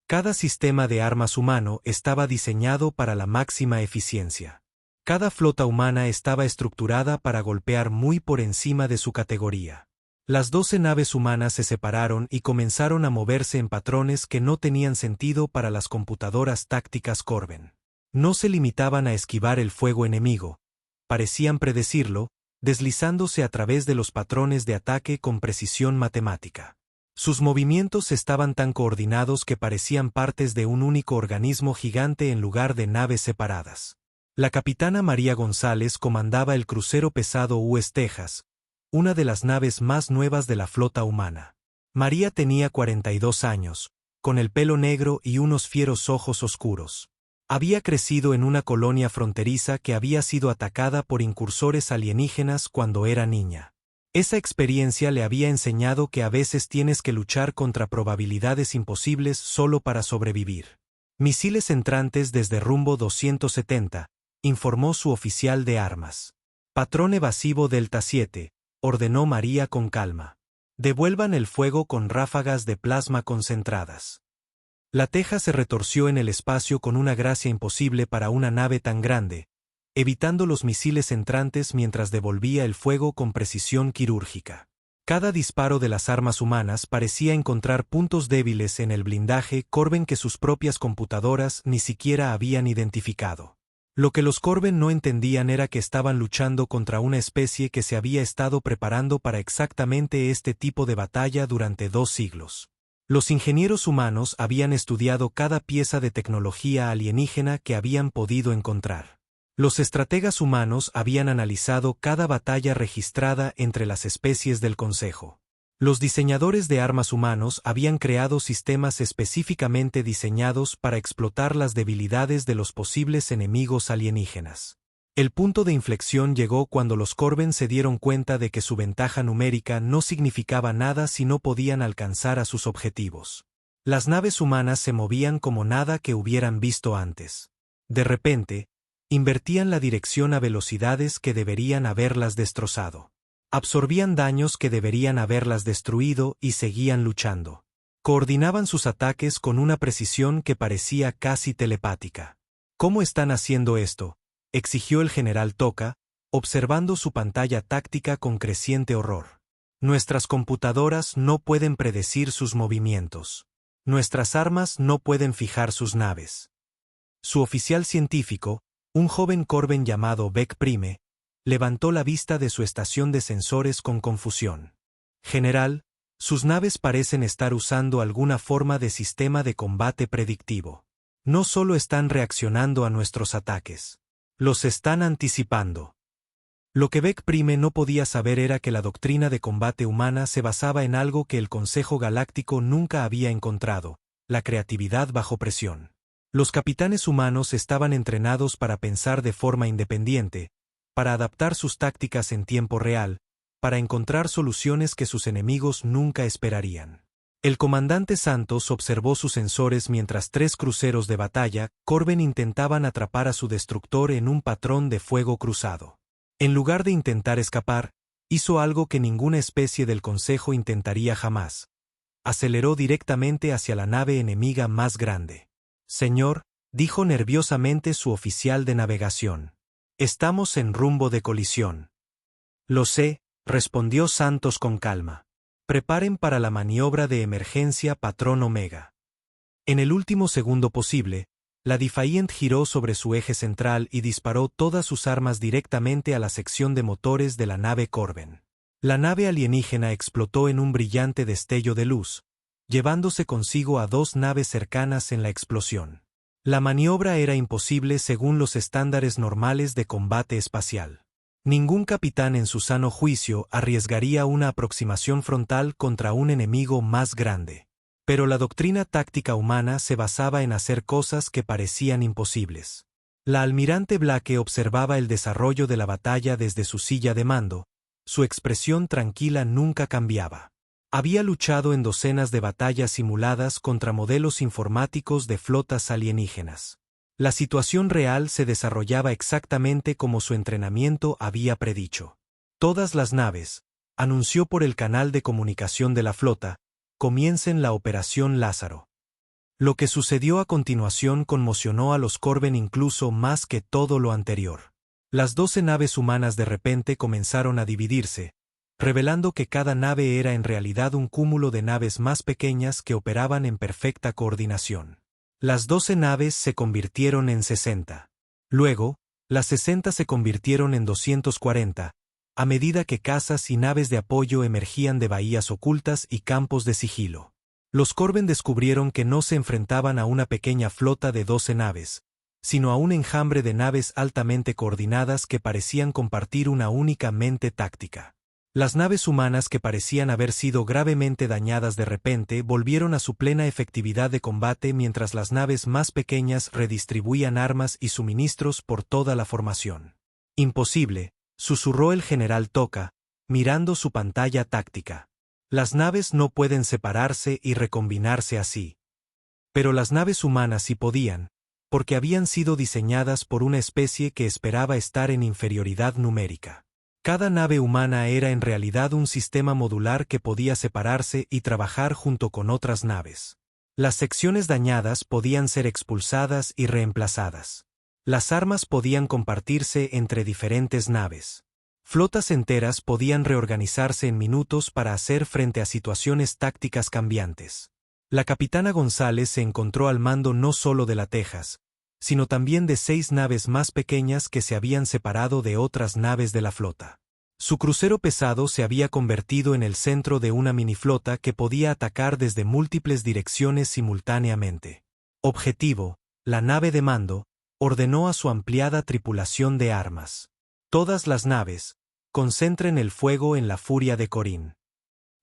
Cada sistema de armas humano estaba diseñado para la máxima eficiencia. Cada flota humana estaba estructurada para golpear muy por encima de su categoría. Las 12 naves humanas se separaron y comenzaron a moverse en patrones que no tenían sentido para las computadoras tácticas Corben. No se limitaban a esquivar el fuego enemigo, parecían predecirlo, deslizándose a través de los patrones de ataque con precisión matemática. Sus movimientos estaban tan coordinados que parecían partes de un único organismo gigante en lugar de naves separadas. La capitana María González comandaba el crucero pesado US Texas, una de las naves más nuevas de la flota humana. María tenía 42 años, con el pelo negro y unos fieros ojos oscuros. Había crecido en una colonia fronteriza que había sido atacada por incursores alienígenas cuando era niña. Esa experiencia le había enseñado que a veces tienes que luchar contra probabilidades imposibles solo para sobrevivir. Misiles entrantes desde rumbo 270, informó su oficial de armas. Patrón evasivo Delta 7, ordenó María con calma. Devuelvan el fuego con ráfagas de plasma concentradas. La teja se retorció en el espacio con una gracia imposible para una nave tan grande, evitando los misiles entrantes mientras devolvía el fuego con precisión quirúrgica. Cada disparo de las armas humanas parecía encontrar puntos débiles en el blindaje Corben que sus propias computadoras ni siquiera habían identificado. Lo que los Corben no entendían era que estaban luchando contra una especie que se había estado preparando para exactamente este tipo de batalla durante 2 siglos. Los ingenieros humanos habían estudiado cada pieza de tecnología alienígena que habían podido encontrar. Los estrategas humanos habían analizado cada batalla registrada entre las especies del Consejo. Los diseñadores de armas humanos habían creado sistemas específicamente diseñados para explotar las debilidades de los posibles enemigos alienígenas. El punto de inflexión llegó cuando los Corben se dieron cuenta de que su ventaja numérica no significaba nada si no podían alcanzar a sus objetivos. Las naves humanas se movían como nada que hubieran visto antes. De repente, invertían la dirección a velocidades que deberían haberlas destrozado. Absorbían daños que deberían haberlas destruido y seguían luchando. Coordinaban sus ataques con una precisión que parecía casi telepática. ¿Cómo están haciendo esto?, exigió el general Toca, observando su pantalla táctica con creciente horror. Nuestras computadoras no pueden predecir sus movimientos. Nuestras armas no pueden fijar sus naves. Su oficial científico, un joven Corben llamado Beck Prime, levantó la vista de su estación de sensores con confusión. General, sus naves parecen estar usando alguna forma de sistema de combate predictivo. No solo están reaccionando a nuestros ataques. Los están anticipando. Lo que Beck Prime no podía saber era que la doctrina de combate humana se basaba en algo que el Consejo Galáctico nunca había encontrado: la creatividad bajo presión. Los capitanes humanos estaban entrenados para pensar de forma independiente, para adaptar sus tácticas en tiempo real, para encontrar soluciones que sus enemigos nunca esperarían. El comandante Santos observó sus sensores mientras 3 cruceros de batalla Corben intentaban atrapar a su destructor en un patrón de fuego cruzado. En lugar de intentar escapar, hizo algo que ninguna especie del Consejo intentaría jamás. Aceleró directamente hacia la nave enemiga más grande. Señor, dijo nerviosamente su oficial de navegación. Estamos en rumbo de colisión. Lo sé, respondió Santos con calma. Preparen para la maniobra de emergencia Patrón Omega. En el último segundo posible, la Defiant giró sobre su eje central y disparó todas sus armas directamente a la sección de motores de la nave Corben. La nave alienígena explotó en un brillante destello de luz, llevándose consigo a 2 naves cercanas en la explosión. La maniobra era imposible según los estándares normales de combate espacial. Ningún capitán en su sano juicio arriesgaría una aproximación frontal contra un enemigo más grande. Pero la doctrina táctica humana se basaba en hacer cosas que parecían imposibles. La almirante Blake observaba el desarrollo de la batalla desde su silla de mando. Su expresión tranquila nunca cambiaba. Había luchado en docenas de batallas simuladas contra modelos informáticos de flotas alienígenas. La situación real se desarrollaba exactamente como su entrenamiento había predicho. Todas las naves, anunció por el canal de comunicación de la flota, comiencen la Operación Lázaro. Lo que sucedió a continuación conmocionó a los Corben incluso más que todo lo anterior. Las 12 naves humanas de repente comenzaron a dividirse, revelando que cada nave era en realidad un cúmulo de naves más pequeñas que operaban en perfecta coordinación. Las 12 naves se convirtieron en 60. Luego, las 60 se convirtieron en 240, a medida que cazas y naves de apoyo emergían de bahías ocultas y campos de sigilo. Los Corben descubrieron que no se enfrentaban a una pequeña flota de 12 naves, sino a un enjambre de naves altamente coordinadas que parecían compartir una única mente táctica. Las naves humanas que parecían haber sido gravemente dañadas de repente volvieron a su plena efectividad de combate mientras las naves más pequeñas redistribuían armas y suministros por toda la formación. Imposible, susurró el general Toca, mirando su pantalla táctica. Las naves no pueden separarse y recombinarse así. Pero las naves humanas sí podían, porque habían sido diseñadas por una especie que esperaba estar en inferioridad numérica. Cada nave humana era en realidad un sistema modular que podía separarse y trabajar junto con otras naves. Las secciones dañadas podían ser expulsadas y reemplazadas. Las armas podían compartirse entre diferentes naves. Flotas enteras podían reorganizarse en minutos para hacer frente a situaciones tácticas cambiantes. La capitana González se encontró al mando no solo de la Texas, sino también de 6 naves más pequeñas que se habían separado de otras naves de la flota. Su crucero pesado se había convertido en el centro de una miniflota que podía atacar desde múltiples direcciones simultáneamente. Objetivo: la nave de mando, ordenó a su ampliada tripulación de armas. Todas las naves, concentren el fuego en la furia de Corín.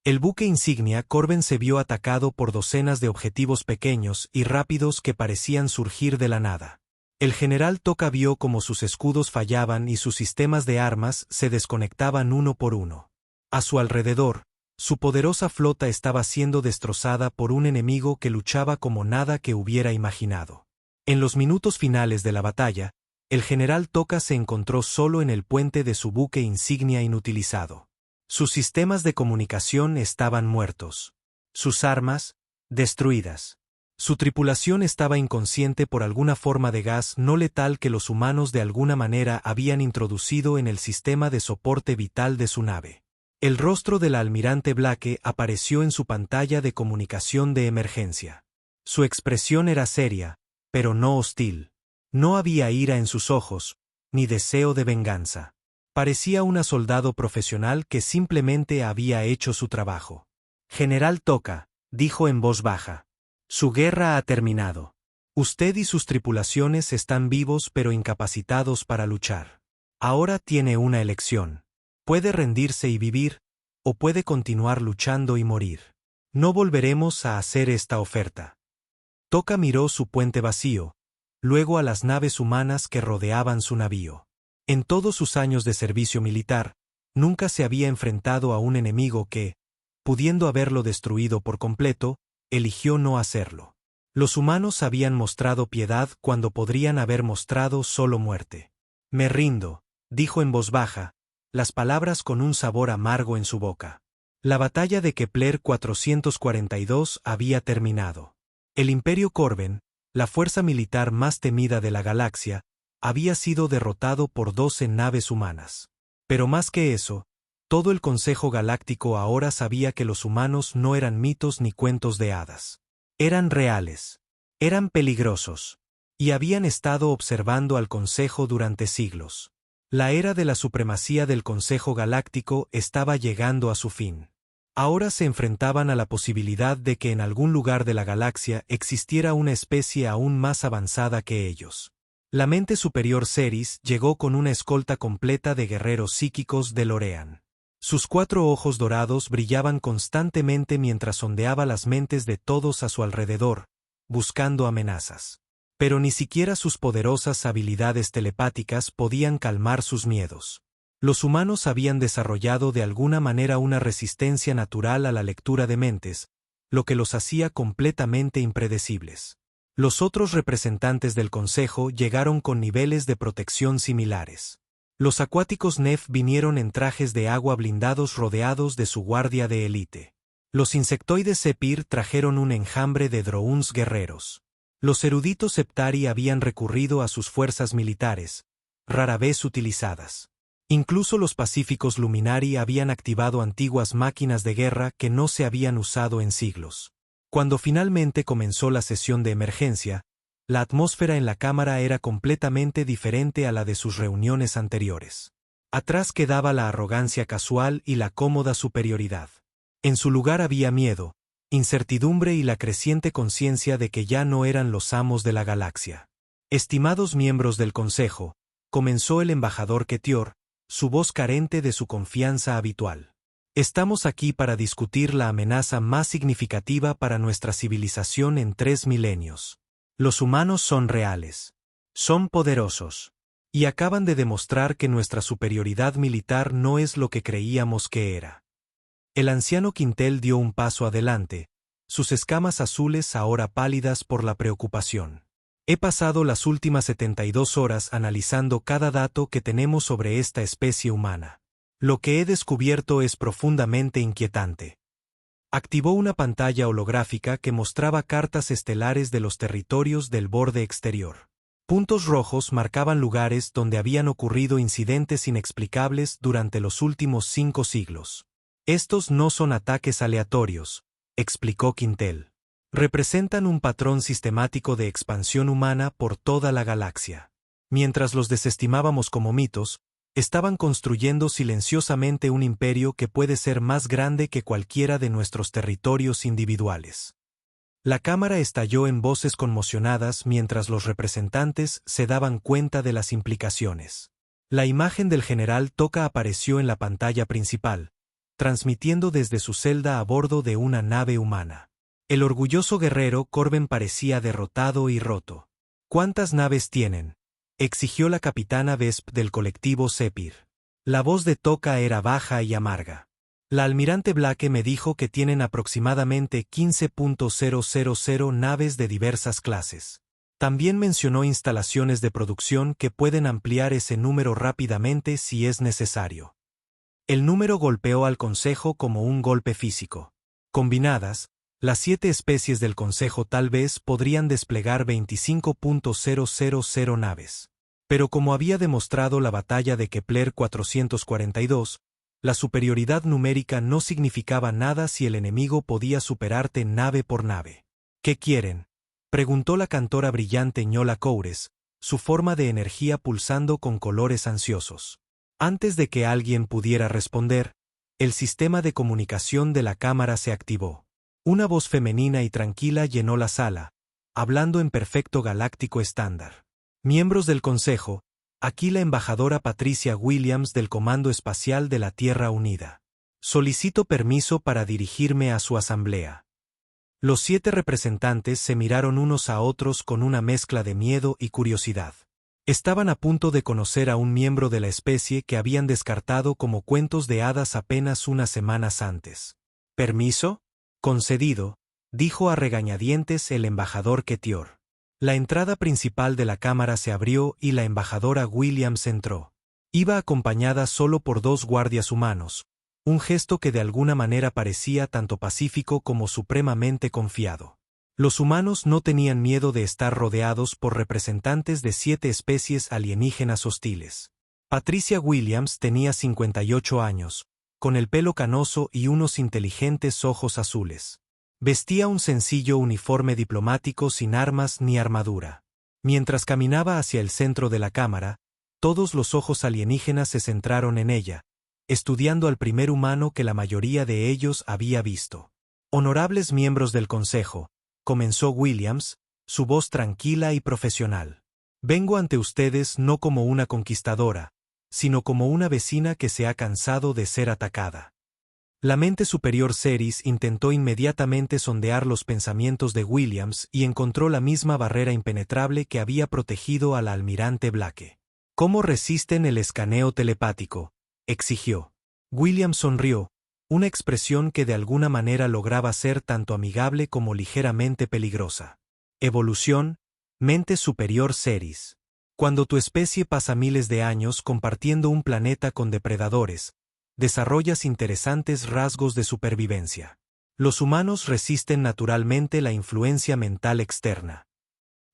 El buque insignia Corben se vio atacado por docenas de objetivos pequeños y rápidos que parecían surgir de la nada. El general Toca vio cómo sus escudos fallaban y sus sistemas de armas se desconectaban uno por uno. A su alrededor, su poderosa flota estaba siendo destrozada por un enemigo que luchaba como nada que hubiera imaginado. En los minutos finales de la batalla, el general Toca se encontró solo en el puente de su buque insignia inutilizado. Sus sistemas de comunicación estaban muertos. Sus armas, destruidas. Su tripulación estaba inconsciente por alguna forma de gas no letal que los humanos de alguna manera habían introducido en el sistema de soporte vital de su nave. El rostro del almirante Blake apareció en su pantalla de comunicación de emergencia. Su expresión era seria, pero no hostil. No había ira en sus ojos, ni deseo de venganza. Parecía un soldado profesional que simplemente había hecho su trabajo. General Toca, dijo en voz baja. Su guerra ha terminado. Usted y sus tripulaciones están vivos pero incapacitados para luchar. Ahora tiene una elección. Puede rendirse y vivir, o puede continuar luchando y morir. No volveremos a hacer esta oferta. Toca miró su puente vacío, luego a las naves humanas que rodeaban su navío. En todos sus años de servicio militar, nunca se había enfrentado a un enemigo que, pudiendo haberlo destruido por completo, eligió no hacerlo. Los humanos habían mostrado piedad cuando podrían haber mostrado solo muerte. Me rindo, dijo en voz baja, las palabras con un sabor amargo en su boca. La batalla de Kepler 442 había terminado. El Imperio Corben, la fuerza militar más temida de la galaxia, había sido derrotado por 12 naves humanas. Pero más que eso, todo el Consejo Galáctico ahora sabía que los humanos no eran mitos ni cuentos de hadas. Eran reales. Eran peligrosos. Y habían estado observando al Consejo durante siglos. La era de la supremacía del Consejo Galáctico estaba llegando a su fin. Ahora se enfrentaban a la posibilidad de que en algún lugar de la galaxia existiera una especie aún más avanzada que ellos. La mente superior Ceres llegó con una escolta completa de guerreros psíquicos de Lorean. Sus 4 ojos dorados brillaban constantemente mientras sondeaba las mentes de todos a su alrededor, buscando amenazas. Pero ni siquiera sus poderosas habilidades telepáticas podían calmar sus miedos. Los humanos habían desarrollado de alguna manera una resistencia natural a la lectura de mentes, lo que los hacía completamente impredecibles. Los otros representantes del Consejo llegaron con niveles de protección similares. Los acuáticos Nef vinieron en trajes de agua blindados rodeados de su guardia de élite. Los insectoides Sepir trajeron un enjambre de drones guerreros. Los eruditos Septari habían recurrido a sus fuerzas militares, rara vez utilizadas. Incluso los pacíficos Luminari habían activado antiguas máquinas de guerra que no se habían usado en siglos. Cuando finalmente comenzó la sesión de emergencia, la atmósfera en la cámara era completamente diferente a la de sus reuniones anteriores. Atrás quedaba la arrogancia casual y la cómoda superioridad. En su lugar había miedo, incertidumbre y la creciente conciencia de que ya no eran los amos de la galaxia. Estimados miembros del Consejo, comenzó el embajador Ketior, su voz carente de su confianza habitual. Estamos aquí para discutir la amenaza más significativa para nuestra civilización en 3 milenios. Los humanos son reales. Son poderosos. Y acaban de demostrar que nuestra superioridad militar no es lo que creíamos que era. El anciano Quintel dio un paso adelante, sus escamas azules ahora pálidas por la preocupación. He pasado las últimas 72 horas analizando cada dato que tenemos sobre esta especie humana. Lo que he descubierto es profundamente inquietante. Activó una pantalla holográfica que mostraba cartas estelares de los territorios del borde exterior. Puntos rojos marcaban lugares donde habían ocurrido incidentes inexplicables durante los últimos 5 siglos. Estos no son ataques aleatorios, explicó Quintel. Representan un patrón sistemático de expansión humana por toda la galaxia. Mientras los desestimábamos como mitos, estaban construyendo silenciosamente un imperio que puede ser más grande que cualquiera de nuestros territorios individuales. La cámara estalló en voces conmocionadas mientras los representantes se daban cuenta de las implicaciones. La imagen del general Toca apareció en la pantalla principal, transmitiendo desde su celda a bordo de una nave humana. El orgulloso guerrero Corben parecía derrotado y roto. ¿Cuántas naves tienen?, exigió la capitana Vesp del colectivo Sepir. La voz de Toca era baja y amarga. La almirante Blake me dijo que tienen aproximadamente 15.000 naves de diversas clases. También mencionó instalaciones de producción que pueden ampliar ese número rápidamente si es necesario. El número golpeó al Consejo como un golpe físico. Combinadas, las 7 especies del Consejo tal vez podrían desplegar 25.000 naves. Pero como había demostrado la batalla de Kepler 442, la superioridad numérica no significaba nada si el enemigo podía superarte nave por nave. ¿Qué quieren?, preguntó la cantora brillante Ñola Coures, su forma de energía pulsando con colores ansiosos. Antes de que alguien pudiera responder, el sistema de comunicación de la cámara se activó. Una voz femenina y tranquila llenó la sala, hablando en perfecto galáctico estándar. Miembros del Consejo, aquí la embajadora Patricia Williams del Comando Espacial de la Tierra Unida. Solicito permiso para dirigirme a su asamblea. Los 7 representantes se miraron unos a otros con una mezcla de miedo y curiosidad. Estaban a punto de conocer a un miembro de la especie que habían descartado como cuentos de hadas apenas unas semanas antes. ¿Permiso? Concedido, dijo a regañadientes el embajador Ketior. La entrada principal de la cámara se abrió y la embajadora Williams entró. Iba acompañada solo por 2 guardias humanos, un gesto que de alguna manera parecía tanto pacífico como supremamente confiado. Los humanos no tenían miedo de estar rodeados por representantes de 7 especies alienígenas hostiles. Patricia Williams tenía 58 años, con el pelo canoso y unos inteligentes ojos azules. Vestía un sencillo uniforme diplomático sin armas ni armadura. Mientras caminaba hacia el centro de la cámara, todos los ojos alienígenas se centraron en ella, estudiando al primer humano que la mayoría de ellos había visto. Honorables miembros del Consejo, comenzó Williams, su voz tranquila y profesional. Vengo ante ustedes no como una conquistadora, sino como una vecina que se ha cansado de ser atacada. La mente superior Ceres intentó inmediatamente sondear los pensamientos de Williams y encontró la misma barrera impenetrable que había protegido a la almirante Blake. ¿Cómo resisten el escaneo telepático?, exigió. Williams sonrió, una expresión que de alguna manera lograba ser tanto amigable como ligeramente peligrosa. Evolución, mente superior Ceres. Cuando tu especie pasa miles de años compartiendo un planeta con depredadores, desarrollas interesantes rasgos de supervivencia. Los humanos resisten naturalmente la influencia mental externa.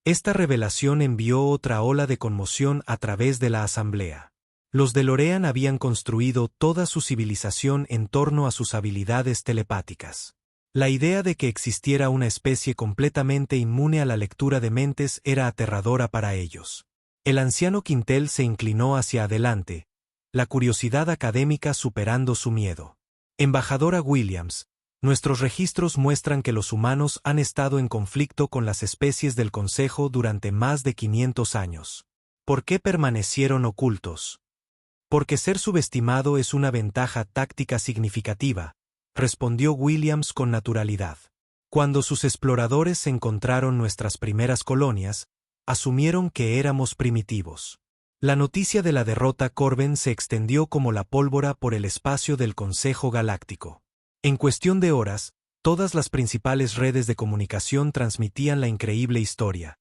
Esta revelación envió otra ola de conmoción a través de la asamblea. Los DeLorean habían construido toda su civilización en torno a sus habilidades telepáticas. La idea de que existiera una especie completamente inmune a la lectura de mentes era aterradora para ellos. El anciano Quintel se inclinó hacia adelante, la curiosidad académica superando su miedo. Embajadora Williams, nuestros registros muestran que los humanos han estado en conflicto con las especies del Consejo durante más de 500 años. ¿Por qué permanecieron ocultos? Porque ser subestimado es una ventaja táctica significativa, respondió Williams con naturalidad. Cuando sus exploradores encontraron nuestras primeras colonias, asumieron que éramos primitivos. La noticia de la derrota Corben se extendió como la pólvora por el espacio del Consejo Galáctico. En cuestión de horas, todas las principales redes de comunicación transmitían la increíble historia.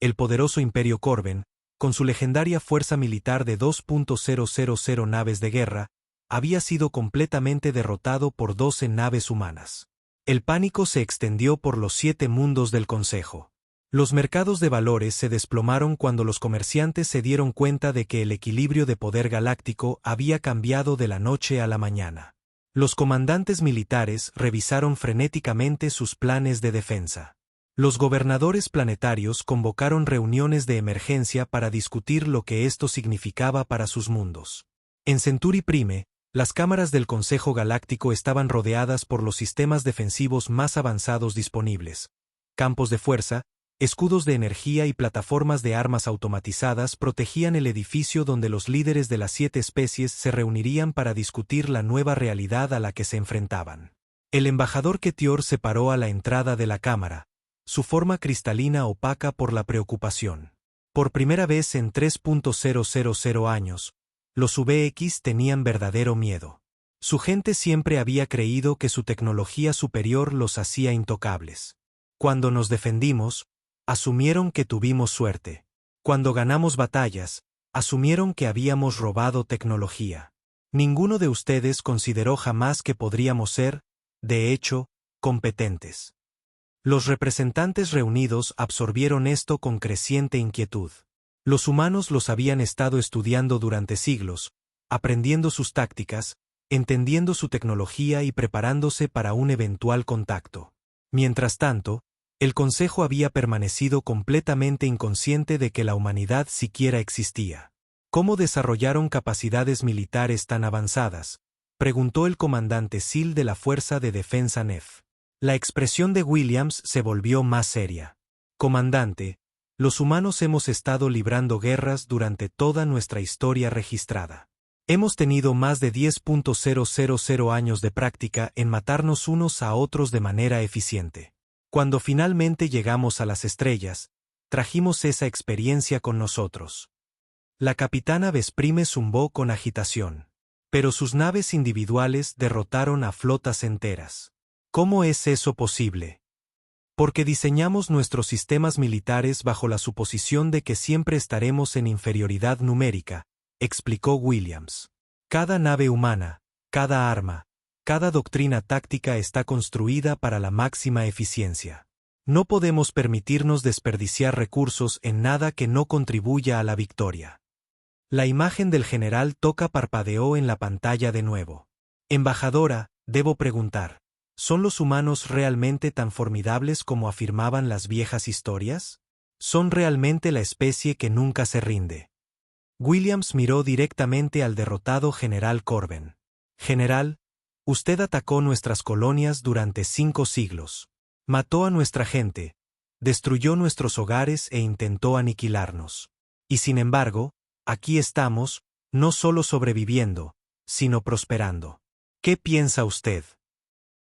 El poderoso Imperio Corben, con su legendaria fuerza militar de 2.000 naves de guerra, había sido completamente derrotado por 12 naves humanas. El pánico se extendió por los 7 mundos del Consejo. Los mercados de valores se desplomaron cuando los comerciantes se dieron cuenta de que el equilibrio de poder galáctico había cambiado de la noche a la mañana. Los comandantes militares revisaron frenéticamente sus planes de defensa. Los gobernadores planetarios convocaron reuniones de emergencia para discutir lo que esto significaba para sus mundos. En Centauri Prime, las cámaras del Consejo Galáctico estaban rodeadas por los sistemas defensivos más avanzados disponibles. Campos de fuerza, escudos de energía y plataformas de armas automatizadas protegían el edificio donde los líderes de las 7 especies se reunirían para discutir la nueva realidad a la que se enfrentaban. El embajador Ketior se paró a la entrada de la cámara, su forma cristalina opaca por la preocupación. Por primera vez en 3.000 años, los VX tenían verdadero miedo. Su gente siempre había creído que su tecnología superior los hacía intocables. Cuando nos defendimos, asumieron que tuvimos suerte. Cuando ganamos batallas, asumieron que habíamos robado tecnología. Ninguno de ustedes consideró jamás que podríamos ser, de hecho, competentes. Los representantes reunidos absorbieron esto con creciente inquietud. Los humanos los habían estado estudiando durante siglos, aprendiendo sus tácticas, entendiendo su tecnología y preparándose para un eventual contacto. Mientras tanto, el Consejo había permanecido completamente inconsciente de que la humanidad siquiera existía. ¿Cómo desarrollaron capacidades militares tan avanzadas?, preguntó el comandante Sil de la Fuerza de Defensa NEF. La expresión de Williams se volvió más seria. Comandante, los humanos hemos estado librando guerras durante toda nuestra historia registrada. Hemos tenido más de 10.000 años de práctica en matarnos unos a otros de manera eficiente. Cuando finalmente llegamos a las estrellas, trajimos esa experiencia con nosotros. La capitana Vesprime zumbó con agitación. Pero sus naves individuales derrotaron a flotas enteras. ¿Cómo es eso posible? Porque diseñamos nuestros sistemas militares bajo la suposición de que siempre estaremos en inferioridad numérica, explicó Williams. Cada nave humana, cada arma, cada doctrina táctica está construida para la máxima eficiencia. No podemos permitirnos desperdiciar recursos en nada que no contribuya a la victoria. La imagen del general Toca parpadeó en la pantalla de nuevo. Embajadora, debo preguntar, ¿son los humanos realmente tan formidables como afirmaban las viejas historias? ¿Son realmente la especie que nunca se rinde? Williams miró directamente al derrotado general Corben. General, usted atacó nuestras colonias durante 5 siglos. Mató a nuestra gente, destruyó nuestros hogares e intentó aniquilarnos. Y sin embargo, aquí estamos, no solo sobreviviendo, sino prosperando. ¿Qué piensa usted?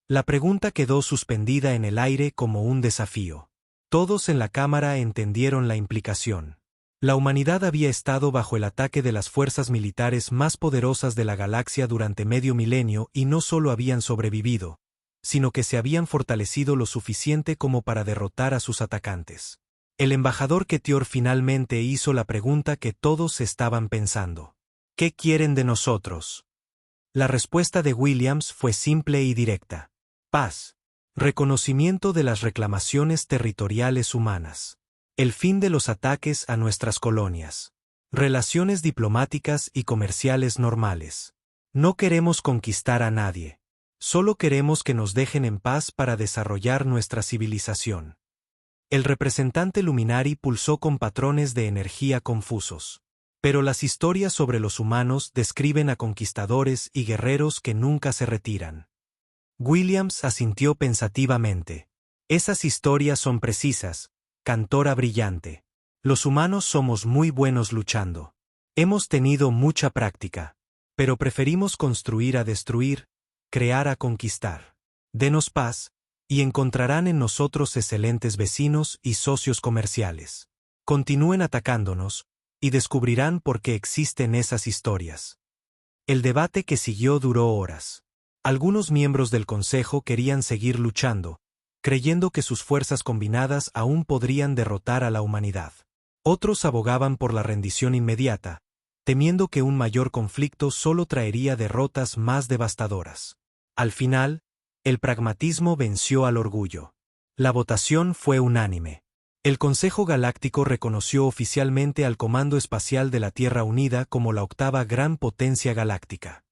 La pregunta quedó suspendida en el aire como un desafío. Todos en la cámara entendieron la implicación. La humanidad había estado bajo el ataque de las fuerzas militares más poderosas de la galaxia durante medio milenio y no solo habían sobrevivido, sino que se habían fortalecido lo suficiente como para derrotar a sus atacantes. El embajador Ketior finalmente hizo la pregunta que todos estaban pensando. ¿Qué quieren de nosotros? La respuesta de Williams fue simple y directa. Paz. Reconocimiento de las reclamaciones territoriales humanas. El fin de los ataques a nuestras colonias. Relaciones diplomáticas y comerciales normales. No queremos conquistar a nadie. Solo queremos que nos dejen en paz para desarrollar nuestra civilización. El representante Luminari pulsó con patrones de energía confusos. Pero las historias sobre los humanos describen a conquistadores y guerreros que nunca se retiran. Williams asintió pensativamente. Esas historias son precisas, cantora brillante. Los humanos somos muy buenos luchando. Hemos tenido mucha práctica. Pero preferimos construir a destruir, crear a conquistar. Denos paz, y encontrarán en nosotros excelentes vecinos y socios comerciales. Continúen atacándonos, y descubrirán por qué existen esas historias. El debate que siguió duró horas. Algunos miembros del Consejo querían seguir luchando, creyendo que sus fuerzas combinadas aún podrían derrotar a la humanidad. Otros abogaban por la rendición inmediata, temiendo que un mayor conflicto solo traería derrotas más devastadoras. Al final, el pragmatismo venció al orgullo. La votación fue unánime. El Consejo Galáctico reconoció oficialmente al Comando Espacial de la Tierra Unida como la octava gran potencia galáctica.